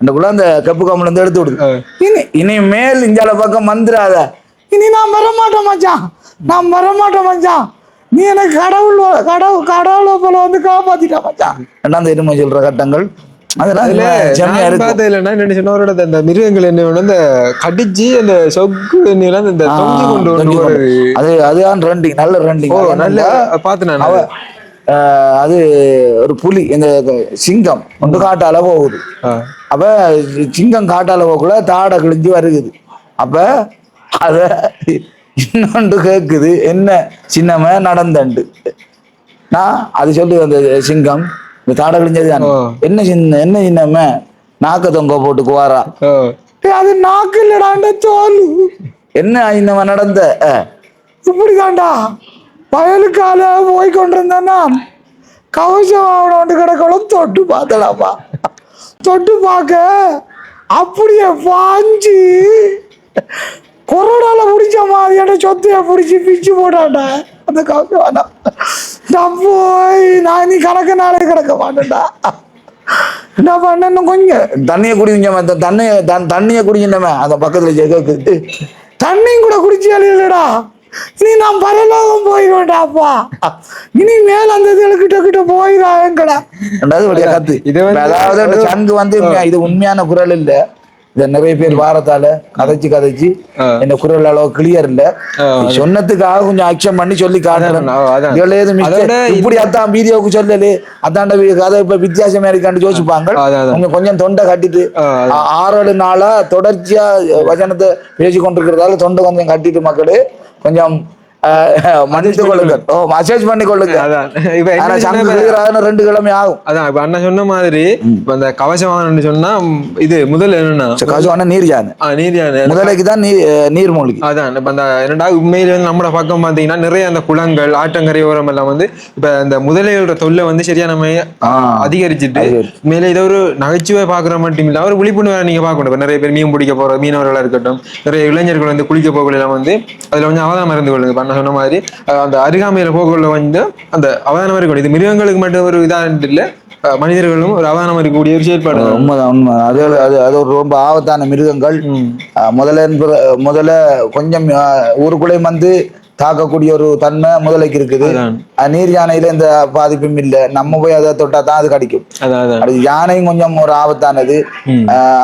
அந்தக்குள்ள அந்த கப்பு கம்புல இருந்து எடுத்து விடுது. இனி மேல் இஞ்சால பக்கம் வந்துடாத, இனி நான் வரமாட்டேன் மச்சான், நான் வரமாட்டேன் மச்சான், நீ எனக்கு கடவுளை போல வந்து காப்பாத்திட்டா மச்சான். ரெண்டாம் எருமை சொல்ற கட்டங்கள் அந்த மிருகங்கள் என்ன கடிச்சு அந்த சொக்கு அதுதான் ரன்னிங், நல்ல ரன்னிங் நல்ல பாத்து. அது ஒரு புலி, இந்த சிங்கம் ஒன்று காட்டால போகுது. அப்ப சிங்கம் காட்டால போக்குள்ள தாடை கிழிஞ்சு வருகுது. அப்ப அத இன்னொன்று கேக்குது, என்ன சின்னம நடந்தண்டு. நான் அது சொல்லு, அந்த சிங்கம் இந்த தாடை கிழிஞ்சது என்ன சின்னம நாக்க தொங்க போட்டுக்குவாரா, அது நாக்கு இல்லடாண்ட தோல். என்ன இன்னம நடந்த இப்படிதான்டா வயலுக்கால போய் கொண்டிருந்தேன்னா கவசம் அவனோண்டு கிடக்கணும். தொட்டு பார்த்தலாமா, தொட்டு பார்க்க அப்படியே பாஞ்சு கொரோனால பிடிச்ச மாதிரியான சொத்தைய பிடிச்சி பிச்சு போட்டான்டா அந்த காசு வேணாம். நான் போய் நான் நீ கணக்கு நாளே கிடக்க மாட்டேன்டா. என்ன பண்ணணும் கொஞ்சம் தண்ணியை குடிங்க தண்ணியை குடிக்கணுமே அந்த பக்கத்துல கேக்குது தண்ணியும் கூட குடிச்சு இல்லடா. இனி நான் பரலோகம் போயிடுவேன்டாப்பா. இனி மேல அந்த கிட்ட போயிடாங்கடா. ரெண்டாவது வழியா கத்து அதாவது சங்கு வந்து இது உண்மையான குரல் இல்ல. இந்த நிறைய பேர் வாரத்தால கதைச்சு இந்த குரல் அளவு கிளியர் இல்ல. சொன்னதுக்காக கொஞ்சம் அக்ஷன் பண்ணி சொல்லி காட்டுறேன். இப்படி அதான் வீடியோக்கு சொல்லலே அதாண்ட கதை இப்ப வித்தியாசமா இருக்கான்னு யோசிப்பாங்க. கொஞ்சம் தொண்டை கட்டிட்டு 6-7 நாளா தொடர்ச்சியா வசனத்தை பேசி கொண்டிருக்கிறதால தொண்டை கொஞ்சம் கட்டிட்டு மக்களே கொஞ்சம் மன்னித்து கொள்ளுங்கள். மசேஜ் பண்ணி கொள்ளுங்க. 2 கிழமை ஆகும். அதான் இப்ப அண்ணா சொன்ன மாதிரி அந்த கவசம் சொன்னா இது முதல்ல என்னன்னா கவசம் நீர் யானை முதலைக்குதான் நீர் மூழ்கி. அதான் இப்ப அந்த இரண்டாவது உண்மையில வந்து நம்ம பக்கம் பாத்தீங்கன்னா நிறைய அந்த குளங்கள் ஆற்றங்கரை ஓரம் எல்லாம் வந்து இப்ப இந்த முதலையோட தொல்லை வந்து சரியா நம்ம அதிகரிச்சுட்டு மேலே இதை ஒரு நகைச்சுவை பாக்குற மட்டும் இல்ல ஒரு விழிப்புணர்வு நீங்க பாக்கணும். இப்ப நிறைய பேர் மீன் பிடிக்க போற மீனவர்களா இருக்கட்டும் நிறைய இளைஞர்கள் வந்து குளிக்க போகலாம் வந்து அதுல கொஞ்சம் அவதானம் இருந்து கொள்ளுங்க. சொன்ன மாதிரி அந்த அருகாமையில போக்குள்ள வந்து அந்த அவதானம் இருக்கக்கூடிய இது மிருகங்களுக்கு மட்டும் ஒரு இதான்ட்டு இல்ல மனிதர்களும் ஒரு அவதானம் இருக்கக்கூடிய ஒரு செயற்பாடு. உண்மைதான். அது ஒரு ரொம்ப ஆபத்தான மிருகங்கள். முதல்ல கொஞ்சம் ஊருக்குள்ளே வந்து தாக்கக்கூடிய ஒரு தன்மை முதலைக்கு இருக்குது. நீர் யானையில இந்த பாதிப்பும் இல்லை. நம்ம போய் அதை தொட்டா தான் அது கடிக்கும். அது யானையும் கொஞ்சம் ஒரு ஆபத்தானது.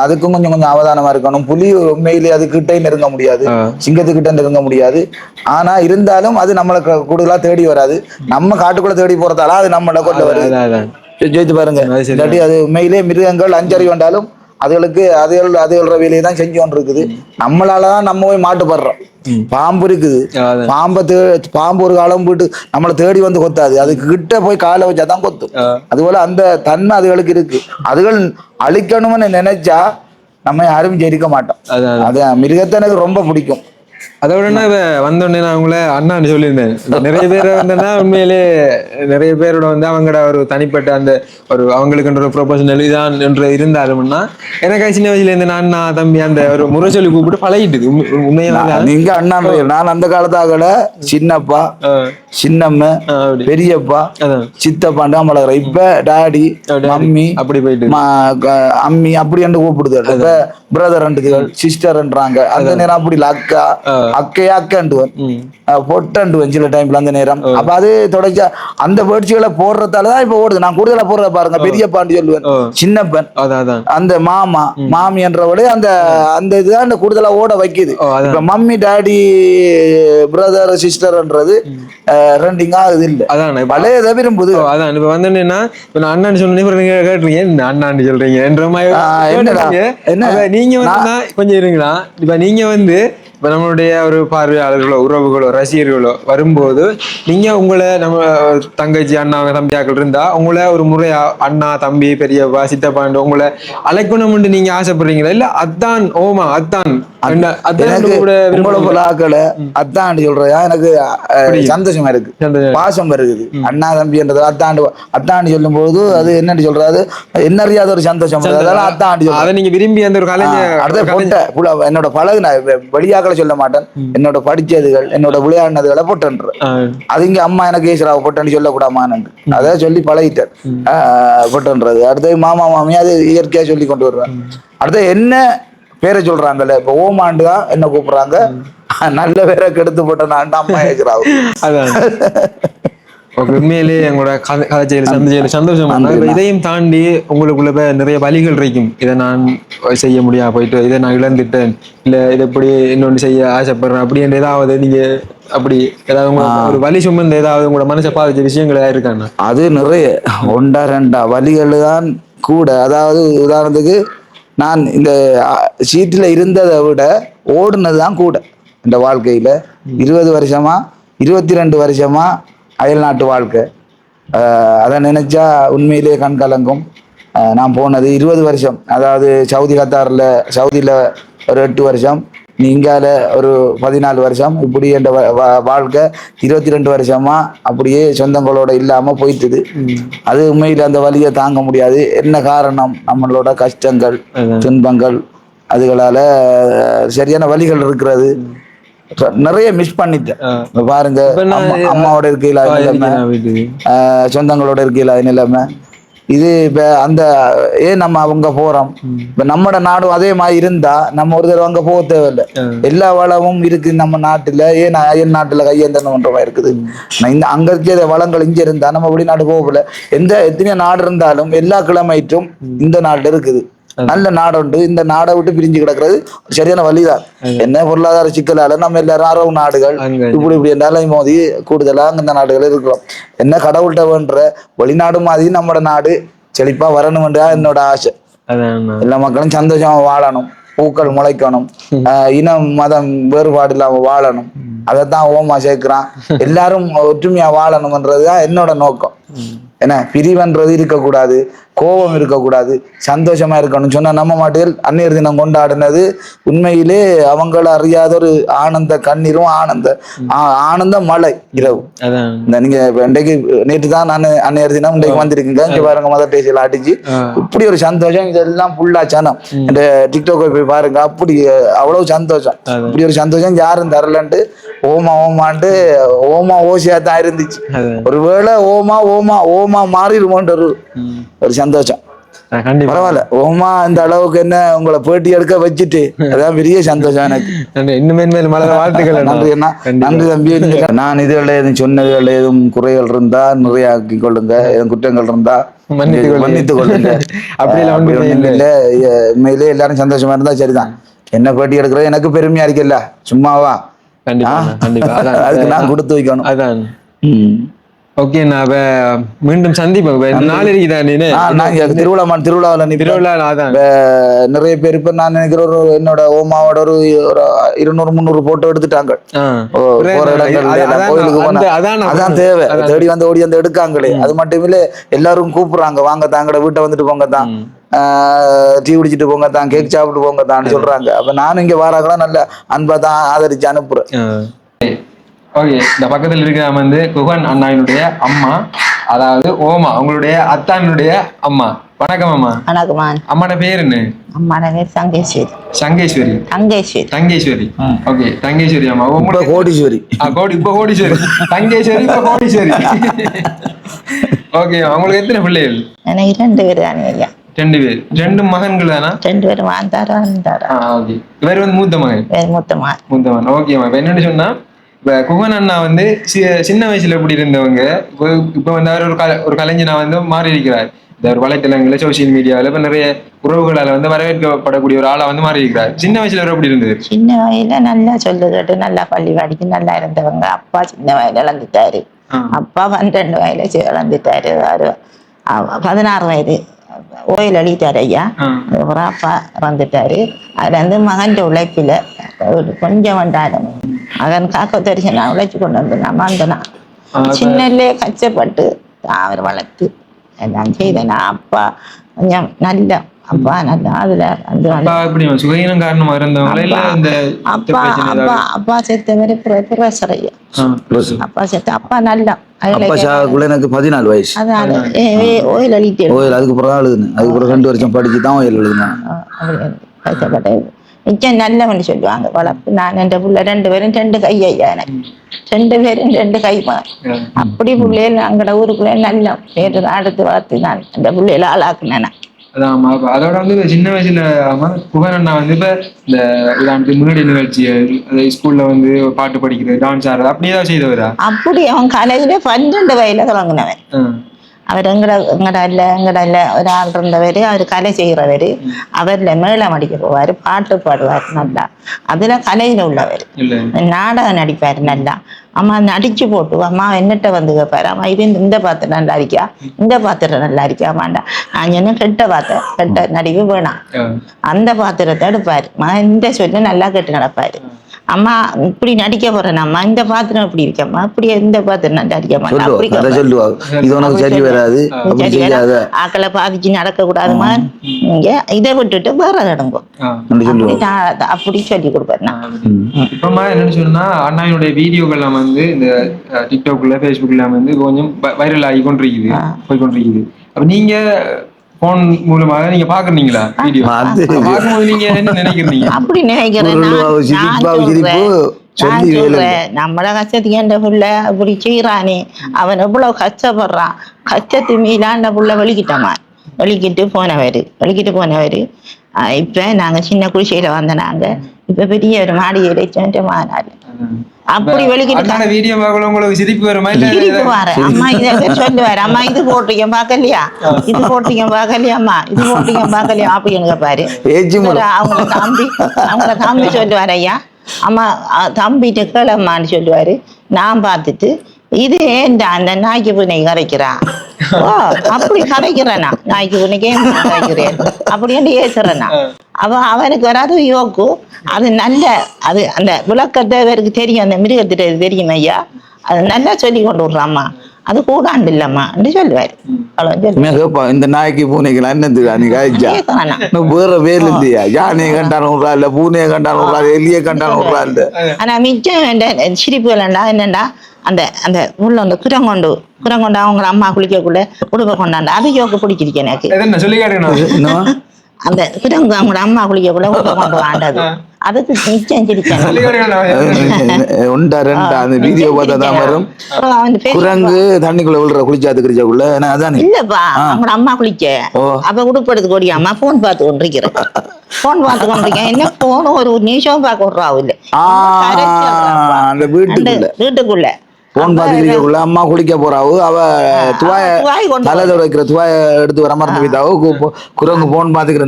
அதுக்கும் கொஞ்சம் அவதானமா இருக்கணும். புலி உண்மையிலே அது கிட்டே நெருங்க முடியாது. சிங்கத்துக்கிட்ட நெருங்க முடியாது. ஆனா இருந்தாலும் அது நம்மளை கூடுதலா தேடி வராது. நம்ம காட்டுக்குள்ள தேடி போறதால அது நம்மளை கொண்டு வருது. ஜெயித்து பாருங்க. இல்லாட்டி அது உண்மையிலே மிருகங்கள் அஞ்சறி வந்தாலும் அதுகள வேலையை தான் செஞ்சு கொண்டு இருக்குது. நம்மளாலதான் நம்ம போய் மாட்டுப்படுறோம். பாம்பு இருக்குது. பாம்பு ஒரு காலம் போயிட்டு நம்மளை தேடி வந்து கொத்தாது. அதுக்கு கிட்ட போய் காலை வச்சாதான் கொத்தும். அதுபோல அந்த தன்மை அதுகளுக்கு இருக்கு. அதுகள் அழிக்கணும்னு நினைச்சா நம்ம யாரும் ஜெயிக்க மாட்டோம். அது மிருகத்தை எனக்கு ரொம்ப பிடிக்கும். அதோட வந்தோடனே நான் அவங்கள அண்ணான்னு சொல்லியிருந்தேன். நிறைய பேர் வந்தேன்னா உண்மையிலே நிறைய பேரோட வந்து அவங்களோட ஒரு தனிப்பட்ட அந்த ஒரு அவங்களுக்கு ஒரு ப்ரொபோஷனல் இதான் என்று இருந்தாலும்னா எனக்கு சின்ன வயசுல இருந்து அண்ணா தம்பி அந்த ஒரு முறை சொல்லி கூப்பிட்டு பழகிட்டு உண்மையில நீங்க அண்ணா. நான் அந்த காலத்தாகல சின்னப்பா சின்னம்ம பெரியப்பா சித்தப்பாண்டு அம்மளகிற இப்ப டாடி மம்மி அப்படி போயிட்டு அம்மி அப்படி என்று கூப்பிடுது. இப்ப பிரதர் ரெண்டுகள் சிஸ்டர்ன்றாங்க. அந்த நேரம் அப்படி இல்ல அக்கா அக்கண்டுவன் பொட்டண்டுவன் சில டைம்ல அந்த நேரம். அப்ப அது தொடர்ச்சியா அந்த பேட்சிகளை போடுறதாலதான் இப்ப ஓடுது. நான் கூடுதலா போடுறத பாருங்க. பெரிய பாண்டி சொல்லுவேன் சின்னப்பன் அந்த மாமா மாமி என்றவளே அந்த அந்த இதுதான் கூடுதலா ஓட வைக்குது. இப்ப மம்மி டாடி பிரதர் சிஸ்டர்ன்றது ரெண்டிங்கா இது இல்ல. அதான் பழையதை விரும்புது. அதான் இப்ப வந்தேன்னா அண்ணன் சொன்னீங்க கேட்டுறீங்க அண்ணான்னு சொல்றீங்க என்ற மாதிரி நீங்க வந்து கொஞ்சம் இருங்களா. இப்ப நீங்க வந்து இப்ப நம்மளுடைய ஒரு பார்வையாளர்களோ உறவுகளோ ரசிகர்களோ வரும்போது நீங்க உங்களை நம்ம தங்கச்சி அண்ணா தம்பியாக்கள் இருந்தா உங்களை ஒரு முறையா அண்ணா தம்பி பெரியப்பா சித்தப்பாண்டு உங்களை அழைக்கணும்னு நீங்க ஆசைப்படுறீங்களா? இல்ல அத்தான் ஓமா அத்தான் அத்தான் சொல்றா எனக்கு சந்தோஷமா இருக்கு. பாசம் இருக்குது. அண்ணா தம்பின்றது அத்தாண்டு சொல்லும் போது அது என்னன்னு சொல்றாரு என்ன அறியாத ஒரு சந்தோஷம். அதான் நீங்க விரும்பி அந்த ஒரு கலைஞர் என்னோட பழகு வெளியாக்களை சொல்ல மாட்டேன். என்னோட படிச்சதுகள் என்னோட விளையாடினதுகளை பொட்டன்ற அது இங்க அம்மா எனக்கு ஏசுறா பொட்டன்னு சொல்லக்கூடாமான்னு அதை சொல்லி பழகிட்டேன் பொட்டன்றது. அடுத்தது மாமா மாமி அது இயற்கையா சொல்லி கொண்டு வருவேன். அடுத்து என்ன பேரை சொல்றாங்கல்ல இப்ப ஓமாண்டு தான் என்ன கூப்பிடுறாங்க. நல்ல பேரை கெடுத்து போட்டேன் அம்மா ஏசுறா. உண்மையிலேயே எங்களோட கதைச்செயல் சந்தையில சந்தோஷம். இதையும் தாண்டி உங்களுக்குள்ள நிறைய வழிகள் இருக்கும். இதை நான் செய்ய முடியாது போயிட்டு இதை நான் இழந்துட்டேன் இல்ல இதை எப்படி இன்னொன்று செய்ய ஆசைப்படுறேன் அப்படின்ற ஏதாவது நீங்க அப்படி ஏதாவது ஒரு வலி சுமந்த ஏதாவது உங்களோட மனசை பாதிச்ச விஷயங்கள் ஏதாவது இருக்காங்க? அது நிறைய 1-2 வழிகள் தான் கூட. அதாவது உதாரணத்துக்கு நான் இந்த சீட்டில் இருந்ததை விட ஓடுனது தான் கூட. இந்த வாழ்க்கையில 20 வருஷமா 22 வருஷமா அயல்நாட்டு வாழ்க்கை. அதை நினைச்சா உண்மையிலேயே கண் கலங்கும். நான் போனது 20 வருஷம். அதாவது சவுதியில ஒரு 8 வருஷம் நீ இங்கால ஒரு 14 வருஷம் இப்படி என்ற வாழ்க்கை 22 வருஷமா அப்படியே சொந்தங்களோட இல்லாம போயிட்டுது. அது உண்மையில அந்த வலியை தாங்க முடியாது. என்ன காரணம்? நம்மளோட கஷ்டங்கள் துன்பங்கள் அதுகளால சரியான வழிகள் இருக்கிறது. நிறைய மிஸ் பண்ணிட்டேன். பாருங்க, அம்மாவோட இருக்கையில சொந்தங்களோட இருக்கையில நிலைமை இது. இப்ப அந்த ஏன் நம்ம அவங்க போறோம், இப்ப நம்மட நாடும் அதே மாதிரி இருந்தா நம்ம ஒரு தடவை அங்க போக தேவையில்லை. எல்லா வளமும் இருக்கு நம்ம நாட்டுல, ஏன் அயல் நாட்டுல கையேந்தணுன்றமா இருக்குது. இந்த அங்க இருக்கிற வளங்கள் இங்க இருந்தா நம்ம வெளிநாடு போகல. எத்தனையோ நாடு இருந்தாலும் எல்லா கிழமைக்கும் இந்த நாடு இருக்குது. நல்ல நாடு உண்டு. இந்த நாடை விட்டு பிரிஞ்சு கிடக்கிறது சரியான வழிதான். என்ன பொருளாதார சிக்கலால நம்ம எல்லாரும் அரபு நாடுகள் இப்படி இருந்தாலும் மோதி கூடுதலா இந்த நாடுகள் இருக்கிறோம். என்ன கடவுள்கிட்ட வேண்ட வெளிநாடு மாதிரி நம்மட நாடு செழிப்பா வரணும்ன்றா என்னோட ஆசை. எல்லா மக்களும் சந்தோஷமா வாழணும், பூக்கள் முளைக்கணும், இனம் மதம் வேறுபாடு இல்லாம வாழணும். அதைத்தான் ஓமா சேர்க்கிறான். எல்லாரும் ஒற்றுமையா வாழணும்ன்றதுதான் என்னோட நோக்கம். என்ன பிரிவன்றது இருக்கக்கூடாது, கோபம் இருக்கக்கூடாது, சந்தோஷமா இருக்கணும்னு சொன்னா நம்ம மாட்டில் அன்னையர் தினம் கொண்டாடினது உண்மையிலே அவங்கள அறியாத ஒரு ஆனந்த கண்ணீரும் ஆனந்த மழை இரவு. இந்த நீங்க இன்றைக்கு நேற்று தான் நான் அன்னையர் தினம் இன்றைக்கு வந்திருக்கீங்க. இங்க பாருங்க, மதர் டேசியில அடிச்சு இப்படி ஒரு சந்தோஷம். இதெல்லாம் புல்லா சனம். இந்த டிக்டாக் போய் பாருங்க, அப்படி அவ்வளவு சந்தோஷம். இப்படி ஒரு சந்தோஷம் யாரும் தரலன்ட்டு ஓமாண்டு ஓமா ஓசியா தான் இருந்துச்சு. ஒருவேளை ஓமா மாறிடுமோன்ற ஒரு சந்தோஷம். பரவாயில்ல, ஓமா இந்த அளவுக்கு என்ன உங்களை பேட்டி எடுக்க வச்சுட்டு அதான் பெரிய சந்தோஷம் எனக்கு. நன்றி அண்ணா, நன்றி தம்பி. நான் இதுல எதுவும் சொன்னதுல எதுவும் குறைகள் இருந்தா நிறைய ஆக்கி கொள்ளுங்க, எதுவும் குற்றங்கள் இருந்தா மன்னித்து கொள்ளுங்க. இல்ல, உண்மையிலே எல்லாரும் சந்தோஷமா இருந்தா சரிதான். என்ன பேட்டி எடுக்கிறது எனக்கு பெருமையா இருக்குல்ல, சும்மாவா? அதுக்கு நான் கொடுத்து வைக்கணும். அதான். ஓகே, நான் மீண்டும் சந்திப்பேன். திருவிழாவில் நிறைய பேர் இப்ப நான் நினைக்கிற என்னோட ஓமாவோட ஒரு 200-300 போட்டோ எடுத்துட்டாங்க. கோயிலுக்கு போனா அதான் தேவை. தேடி வந்து ஓடி வந்து எடுக்காங்களே. அது மட்டும் இல்ல, எல்லாரும் கூப்பிடுறாங்க, வாங்க தாங்கட வீட்டை வந்துட்டு போங்க தான், டீ குடிச்சிட்டு போங்க தான், கேக் சாப்பிட்டு போங்க தான் சொல்றாங்க. அப்ப நானும் இங்க வாராங்களா நல்ல அன்பா தான் ஆதரிச்சு அனுப்புறேன். ஓகே, இந்த பக்கத்தில் இருக்கிற குகன் அண்ணாவினுடைய அம்மா, அதாவது ஓமா, உங்களுடைய அத்தானுடைய அம்மா. வணக்கம் அம்மா. வணக்கம்மா. அம்மாட பேர் என்ன? அம்மாட பேர் சங்கேஸ்வரி. சங்கேஸ்வரி. தங்கேஸ்வரி. ஓகே, தங்கேஸ்வரி அம்மா. உங்களோட கோடீஸ்வரி. இப்ப கோடீஸ்வரி. தங்கேஸ்வரி இப்ப கோடீஸ்வரி. ஓகே, உங்களுக்கு எத்தனை பிள்ளைகள்? எனக்கு 2 பேர் தானே ஐயா. 2 பேர். 2 மகன்கள் தானா? 2 பேரும் வாழ்ந்தாரா. ஓகே, இவர் மூத்த மகன். மூத்த மகன். ஓகேம்மா. இப்ப என்னன்னு சொன்னா, இப்ப குகன் அண்ணா சின்ன வயசுல எப்படி இருந்தவங்க இப்ப அவர் ஒரு கலைஞனா மாறி இருக்கிறார். இந்த ஒரு வலைத்தளங்கள்ல, சோசியல் மீடியாவில இப்ப நிறைய உறவுகளால வரவேற்கப்படக்கூடிய ஒரு ஆளா மாறி இருக்கிறார். சின்ன வயசுல எப்படி இருந்தது? சின்ன வயசுல நல்லா சொல்லு கேட்டு நல்லா பள்ளி படிக்க நல்லா இருந்தவங்க. அப்பா சின்ன வயதுல இழந்துட்டாரு. அப்பா 12 வயதுல இழந்துட்டாரு. 16 வயது ஓயில் அழித்தாரு ஐயா. அதுக்கப்புறம் அப்பா இறந்துட்டாரு. அதுல மகன் உழைப்பில கொஞ்சம் வந்தாலும் மகன் காக்க தெரிச்சு நான் உழைச்சு கொண்டு வந்தேன். வந்தனா சின்னலே கஷ்டப்பட்டு அவர் வளர்த்து எல்லாம் செய்தேன். அப்பா கொஞ்சம் நல்ல அப்பா நல்லா அதுல அப்பா செத்தவரை பிரசர் ஐயா. அப்பா செத்த அப்பா நல்லா எனக்கு 14 வயசு. ஓயில் அழித்து அதுக்கு பிறகு 2 வருஷம் படிச்சுதான் ஓயில் எழுதினேன். கஷ்டப்பட்டது மிச்சம் நல்லவன்னு சொல்லுவாங்க வளர்ப்பு. நான் என் பிள்ளை 2 பேரும் 2 கை ஐயா. எனக்கு 2 பேரும் 2 கை அப்படி பிள்ளைகள் அங்கட ஊருக்குள்ள நல்ல பேரு அடுத்து வளர்த்து நான் அந்த பிள்ளைகளை ஆளாக்குனேன். அதான் அதோட சின்ன வயசுல குகன் அண்ணா இப்ப இந்த உதாரணத்துக்கு முன்னாடி நிகழ்ச்சி ஸ்கூல்ல பாட்டு படிக்கிறது, டான்ஸ் ஆடுறது அப்படி ஏதாவது செய்தவரா? அப்படி அவன் காலேஜ்ல 12 வயதுல தொடங்கினவன். அவர் எங்கடல்ல ஒரு ஆள் இருந்தவர். அவர் கலை செய்கிறவர். அவர்ல மேளம் அடிக்க போவார், பாட்டு பாடுவார் நல்லா. அதுல கலையில உள்ளவர். நாடகம் நடிப்பாரு நல்லா. அம்மா நடிச்சு போட்டு அம்மா என்னட்ட கேட்பாரு, அம்மா இது இந்த பாத்திரம் நல்லா இருக்கா, இந்த பாத்திரம் நல்லா இருக்காமாண்டா. நான் என்ன கெட்ட நடிப்பு வேணாம், அந்த பாத்திரத்தை எடுப்பாரு. இந்த சொல்லி நல்லா கெட்டு நடப்பாரு. அம்மா இப்படி நடிக்க போறேன், அம்மா இந்த பாத்திரம் இப்படி இருக்கம்மா, இப்படி இந்த பாத்திரம் நல்லா இருக்க மாட்டேன், ஆக்களை பாதிச்சு நடக்க கூடாதுமா, இங்க இதை விட்டுட்டு வேற நடங்கும் அப்படி சொல்லி கொடுப்பாரு. இப்பமா என்னன்னு சொன்னா, அண்ணாவுடைய வீடியோகள் இந்த டிக்டாக்ல, பேஸ்புக்ல கொஞ்சம் வைரல் ஆகி கொண்டிருக்குது, போய் கொண்டிருக்குது. அப்ப நீங்க போன் மூலமாக நீங்க பாக்குறீங்களா வீடியோ? பார்க்கும்போது நீங்க என்ன நினைக்கிறீங்க? அப்படி நினைக்கிறேன் நான் சொல்றேன், நம்மள கஷ்டத்துக்கு என்ற புள்ள அப்படி செய்யறானே, அவன் எவ்வளவு கஷ்டப்படுறான், கஷ்டத்து மீளா அந்த புள்ள வெளிக்கிட்டு போனவரு இப்ப நாங்க சின்ன குடிசையில வந்த நாங்க இப்ப பெரிய ஒரு மாடியில மாநாடு அப்படி வெளிக்கிட்டு வீடியோ உங்களுக்கு சிரிப்பு வருமா? சிரிப்பு வர அம்மா இதை சொல்லுவாரு, அம்மா இது போட்டிருக்கேன் பாக்கலையா, இது போட்டிருக்கேன் பாக்கலையா, அம்மா இது போட்டிருக்கேன் பாக்கலையா அப்படின்னு கேட்பாரு. அவங்கள தம்பி சொல்லுவாரு, ஐயா அம்மா தம்பிட்டு கேளம்மான்னு சொல்லுவாரு. நான் பார்த்துட்டு இது ஏன்டா அந்த நாய்க்கு பூனை கரைக்கிறான், ஓ அப்படி கரைக்கிறேனா, நாய்க்கு பூனைக்கு ஏன் கரைக்கிறேன் அப்படின்னு ஏசுறேனா. அவனுக்கு வராது யோக்கு, அது நல்ல அது அந்த விளக்கத்தை அவருக்கு தெரியும், அந்த மிருகத்திட்ட தெரியும் ஐயா, அது நல்லா சொல்லி கொண்டு விடுறாம்மா, அது கூடாண்டு இல்லம்மா சொல்லுவாரு. இந்த நாய்க்கு பூனைக்கு என்னதுக்கா நீ காய்ச்சா வேற வேலை இல்லையா, யானையை கண்டான விடுறா இல்ல, பூனையை கண்டான விடுறா, எலியை கண்டான விடுறா இல்ல. ஆனா மிச்சம் சிரிப்புகள் என்னடா, அந்த அந்த உள்ள அந்த குரங்கொண்டு அவங்க அம்மா குளிக்கக்குள்ள உடுப்ப கொண்டாண்டா, அது யோக்கு பிடிச்சிருக்கேன் எனக்கு. அந்த குரங்கு அவங்க அம்மா குளிக்கக்குள்ள உடுப்ப கொண்டு ஆண்டது, அதுக்கு நிச்சயம் சிரிச்சேன். குரங்கு தண்ணிக்குள்ள விழுற குளிச்சாதுக்குள்ள இல்லப்பா, அவங்க அம்மா குளிக்க அப்ப உடுப்படுத்து கொடியாமா போன் பார்த்து கொண்டிருக்கிறேன், என்ன போன் ஒரு நிமிஷம் பார்க்க விடுறாவும் இல்ல வீட்டுக்குள்ள போன் பாத்துக்குள்ள அம்மா குளிக்க போறாவு, அவ துவாய தலையில வைக்கிற துவாய எடுத்து வர மறந்து போயிட்டாவு, குரங்கு போன் பாத்துக்கிற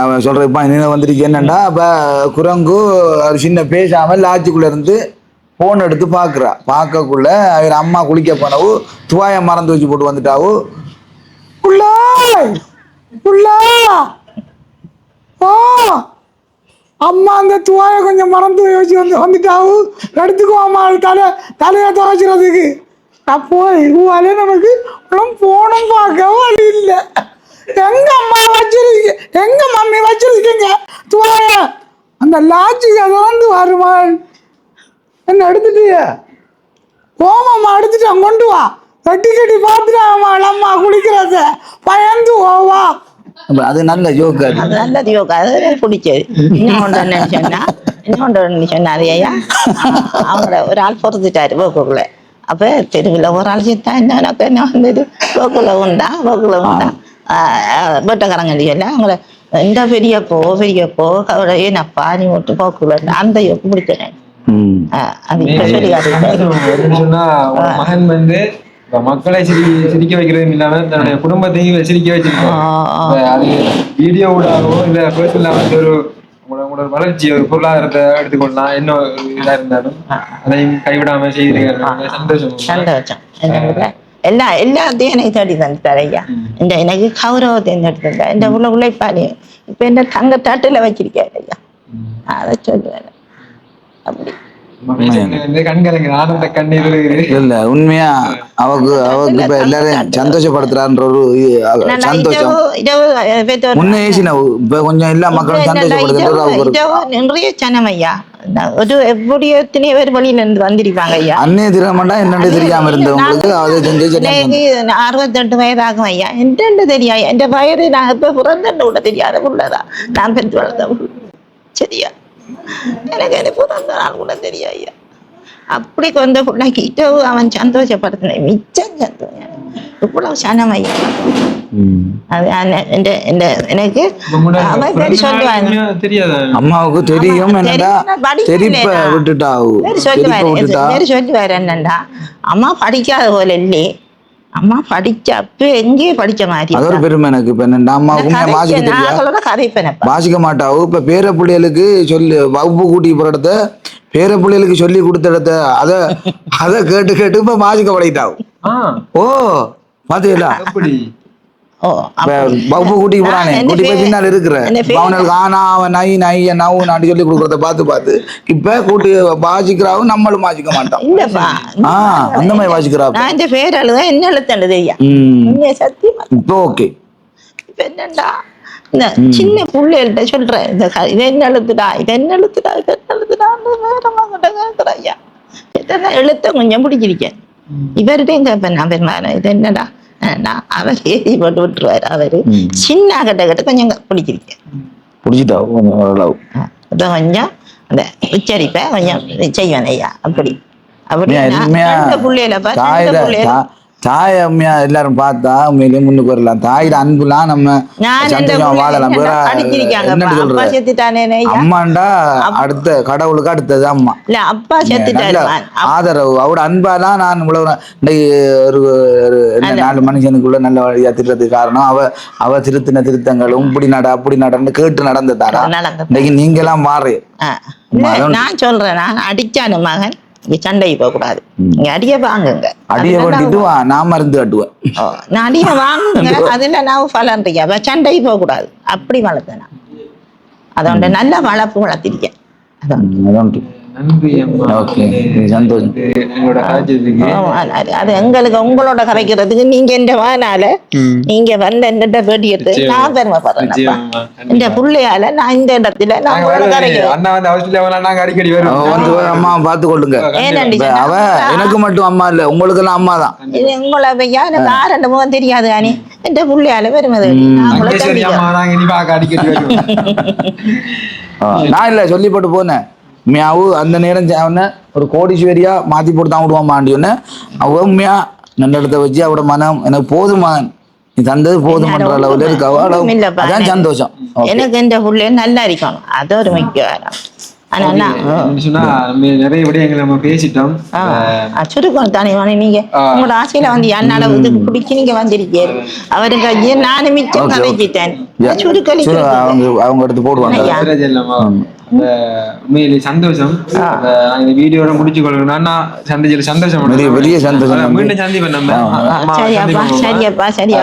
அவன் சொல்றப்ப என்ன வந்திருக்கு என்னண்டா, அப்ப குரங்கு ஒரு சின்ன பேசாம லாட்ஜுக்குள்ள இருந்து போன் எடுத்து பார்க்கக்குள்ள அவர் அம்மா குளிக்க போனவு துவாய மறந்து வச்சு போட்டு வந்துட்டாவு. அம்மா அந்த துவாய கொஞ்சம் மறந்து வச்சு வந்துட்டாவு, எடுத்துக்குவாமா தலைய துவைக்கிறதுக்கு. அப்போ இதுவாலே நமக்கு போனும் பார்க்க வழி இல்லை. எங்க அம்மா வச்சிருக்கீங்க, எங்க மம்மி வச்சிருக்கீங்க துவாய, அந்த லாட்ஜுக்கு அதை வந்து வருமா, என்ன எடுத்துட்டிய போமாம்மா, எடுத்துட்டான் கொண்டு வா, கட்டி பார்த்துட்டாங்கம்மா அம்மா குளிக்கிறத பயந்து வா. அது நல்ல யோகா, அது நல்லது யோகா, அது பிடிச்சது. இன்னொன்று சொன்னா ஐயா, அவங்கள ஒரு ஆள் பொறுத்துட்டாரு போக்குள்ள, அப்ப தெருவில் ஒரு ஆள் சித்தா என்ன வந்தது, போக்குள்ள உண்டா வெட்டக்காரங்க இல்லையா, அவங்கள இந்த பெரியப்போ ஏன்னப்பா நீ விட்டு போக்குள்ள அந்த யோக்கு பிடிச்சேன். அது இப்ப சொல்லி மகன் வந்து மக்களை சிரிக்க வைக்கிறது இல்லாம தன்னுடைய குடும்பத்தையும் சிரிக்க வச்சிருக்கோம். அது வீடியோவோடாவோ இல்ல பர்சனலாக ஒரு உங்களோட வளர்ச்சி ஒரு பொருளாதாரத்தை எடுத்துக்கொள்ளலாம், என்ன இதா இருந்தாலும் அதையும் கைவிடாம செய்திருக்காங்க. சந்தோஷம். எல்லாத்தையும் எனக்கு தேடி தந்துட்டாரு ஐயா, இந்த எனக்கு கௌரவத்தை எடுத்து தந்தா, இந்த உழைப்பாளையும் இப்ப என்ன தங்க தட்டுல வச்சிருக்காரு ஐயா, அதை சொல்லுவேன். அப்படி இல்ல உண்மையா அவக்கு இப்ப எல்லாரும் சந்தோஷப்படுத்துறான்ற ஒரு சந்தோஷம். இப்ப கொஞ்சம் எல்லா மக்களும் சந்தோஷப்படுத்துறது நிறைய சனம் ஐயா, ஒரு எப்படியோ எத்தனையோ பேர் வழியில இருந்து வந்திருப்பாங்க ஐயா. அன்னைய தினமாண்டா என்னன்னு தெரியாம இருந்தவங்களுக்கு 68 வயதாகும் ஐயா, என்ன தெரியா என் வயது, நான் இப்ப பிறந்தன்னு கூட தெரியாத உள்ளதா, நான் பெற்று வளர்ந்த சரியா, எனக்கு பிறந்த நாள் கூட தெரியும் ஐயா. அப்படி கொண்ட பிள்ளைக்கிட்ட அவன் சந்தோஷப்படுத்தின மிச்சம் சந்தோஷம், இவ்வளவு சனம் ஐயா. அது எனக்கு அம்மாவுக்கு தெரியும் சொல்லுவாரு என்னண்டா, அம்மா படிக்காத போல இல்லையே, அம்மா படிச்சப்ப எங்கேயே படிச்ச மாதிரி அது ஒரு பெருமை எனக்கு. இப்ப என்னண்டா அம்மாவுக்கு வாசிக்க மாட்டாவு, இப்ப பேர பிள்ளைகளுக்கு சொல்லி வகுப்பு கூட்டி போற இடத்த பேர பிள்ளைகளுக்கு சொல்லி கொடுத்த இடத்த அதை கேட்டு இப்ப வாசிக்க படைத்தாவு. ஓ பாத்தீங்களா, வகுப்பு கூட்டிக்கு போறானே, கூட்டி போய் பின்னால் இருக்கிற அவனுக்கு ஆனா அவன் நை நவு நாட்டி சொல்லி கொடுக்கறத பார்த்து இப்ப கூட்டி வாசிக்கிறாவும் நம்மளும் வாசிக்க மாட்டோம். அந்த மாதிரி வாசிக்கிறான். நான் இந்த பேர் எழுத என்ன எழுத்தண்டது ஐயா, சத்தியமா இப்போ ஓகே. இப்ப என்னண்டா இந்த சின்ன பிள்ளைகள்கிட்ட சொல்றேன், இது என்ன எழுத்துடா, இது என்ன எழுத்துடா, இது என்ன எழுத்துடா, வேறமா கிட்ட கேட்கிற ஐயா, இதெல்லாம் எழுத்த கொஞ்சம் பிடிச்சிருக்கேன். இவர்கிட்டையும் கேட்பேன் நான் பெருமாள் இது என்னடா அவர் ஏறி போட்டு விட்டுருவாரு அவரு சின்ன கட்ட கொஞ்சம் பிடிச்சிருக்கேன் பிடிச்சிட்டா ஓரளவு கொஞ்சம் அந்த உச்சரிப்பை கொஞ்சம் செய்வேன் ஐயா அப்படி அப்படி பிள்ளையில பிள்ளையில தாய் அம்மையா எல்லாரும் பார்த்தா உண்மையிலேயே முன்னுக்கு வரலாம் தாயோட அன்புலாம் நம்ம சந்தோஷமா வாழலாம். அம்மாண்டா அடுத்த கடவுளுக்கு அடுத்தது அம்மா ஆதரவு அவரோட அன்பாதான் நான் இவ்வளவு ஒரு 4 மனுஷனுக்குள்ள நல்ல வழியா திட்டத்துக்கு காரணம் அவ திருத்தின திருத்தங்களும் இப்படி நட அப்படி நடன்னு கேட்டு நடந்ததாரா இன்னைக்கு நீங்க எல்லாம் மாறு. நான் சொல்றேன் நான் அடிச்சானு மகன் இங்க சண்டைக்கு போக கூடாது நீங்க அடிய வாங்குங்க அடிய வட்டிட்டு நான் மருந்து கட்டுவேன் நான் அடிய வாங்குங்க அதுல நான் பலன்றியா சண்டைக்கு போக கூடாது அப்படி வளர்த்தேன் நான் அதோட நல்ல வளர்ப்பு வளர்த்திருக்கேன் அது எங்களுக்கு உங்களோட கரைக்கிறதுக்கு நீங்க இந்த வானால நீங்க வந்து என்கிட்ட பேட்டி எடுத்து நான் பெருமைப்படுறேன் இந்த பிள்ளையால நான் இந்த இடத்துல நான் அம்மா பார்த்து கொள்ளுங்க எனக்கு மட்டும் அம்மா இல்ல உங்களுக்கு எல்லாம் அம்மா தான் உங்களை பையா எனக்கு 2 முகம் தெரியாது அணி இந்த பிள்ளையால பெருமை நான் இல்ல சொல்லி போட்டு போனேன் உண்மையாவு அந்த நேரம் அவனை ஒரு கோடீஸ்வரியா மாத்தி போட்டு தான் விடுவாமான்னு அவ உண்மையா நல்ல இடத்த வச்சு அவட மனம் எனக்கு போதுமா நீ தந்தது போதுமன்ற அளவுல இருக்கு அதான் சந்தோஷம். எனக்கு இந்த புள்ளை நல்லா இருக்கணும் அது ஒரு முக்கியம். நிறைய விடயங்களை நம்ம பேசிட்டோம். சுருக்கம் தானே நீங்க உங்களோட ஆசையில வந்து என்னால இதுக்கு பிடிச்சி நீங்க வந்திருக்கீங்க அவருக்கு நானும் மிச்சம் கதைச்சிட்டேன் சுருக்கம் அவங்க எடுத்து போடுவாங்க. உண்மையிலே சந்தோஷம். வீடியோட முடிச்சு கொள்ளணும் சந்தோஷம் பெரிய சந்தோஷம். மீண்டும் சந்திப்பேன் நம்ம.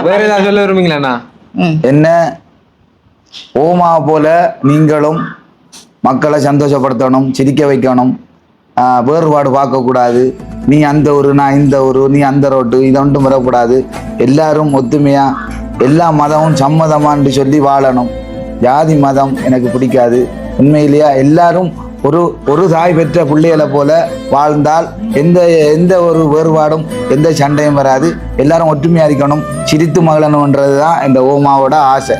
வேற ஏதாவது சொல்ல விரும்புங்களா? என்ன ஓமா போல நீங்களும் மக்களை சந்தோஷப்படுத்தணும், சிரிக்க வைக்கணும், வேறுபாடு பார்க்கக்கூடாது. நீ அந்த ஊரு நான் இந்த ஊரு நீ அந்த ரோட்டு இதை ஒன்றும் வரக்கூடாது. எல்லாரும் ஒத்துமையா எல்லா மதமும் சம்மதமான்னு சொல்லி வாழணும். ஜாதி மதம் எனக்கு பிடிக்காது. உண்மையிலேயே எல்லாரும் ஒரு தாய் பெற்ற பிள்ளைகளை போல வாழ்ந்தால் எந்த ஒரு வேறுபாடும் எந்த சண்டையும் வராது. எல்லாரும் ஒற்றுமையா இருக்கணும், சிரித்து மகிழணும்ன்றதுதான் இந்த ஓமாவோட ஆசை.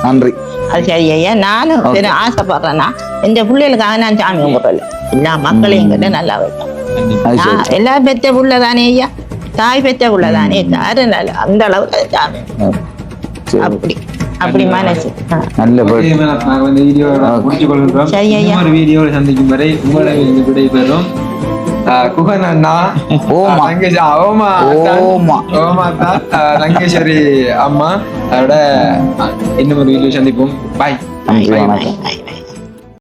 நன்றி. அது சரி ஐயா. நானும் ஆசைப்படுறேன்னா இந்த பிள்ளைகளுக்காக நான் சாமி கும்பிடல எல்லா மக்களையும் கிட்ட நல்லா வைக்கணும். எல்லா பெற்ற புள்ள தானே ஐயா, தாய் பெற்ற புள்ள தானே யாரும் நல்ல அந்த அளவுக்கு சாமி அப்படி அப்படி மனசு வீடியோ சந்திக்கும் வரை உங்களை விடைபெறும் குகன் அண்ணா, ரங்கேஸ்வரி அம்மா. அதோட இன்னும் ஒரு வீடியோ சந்திப்போம். பாய்.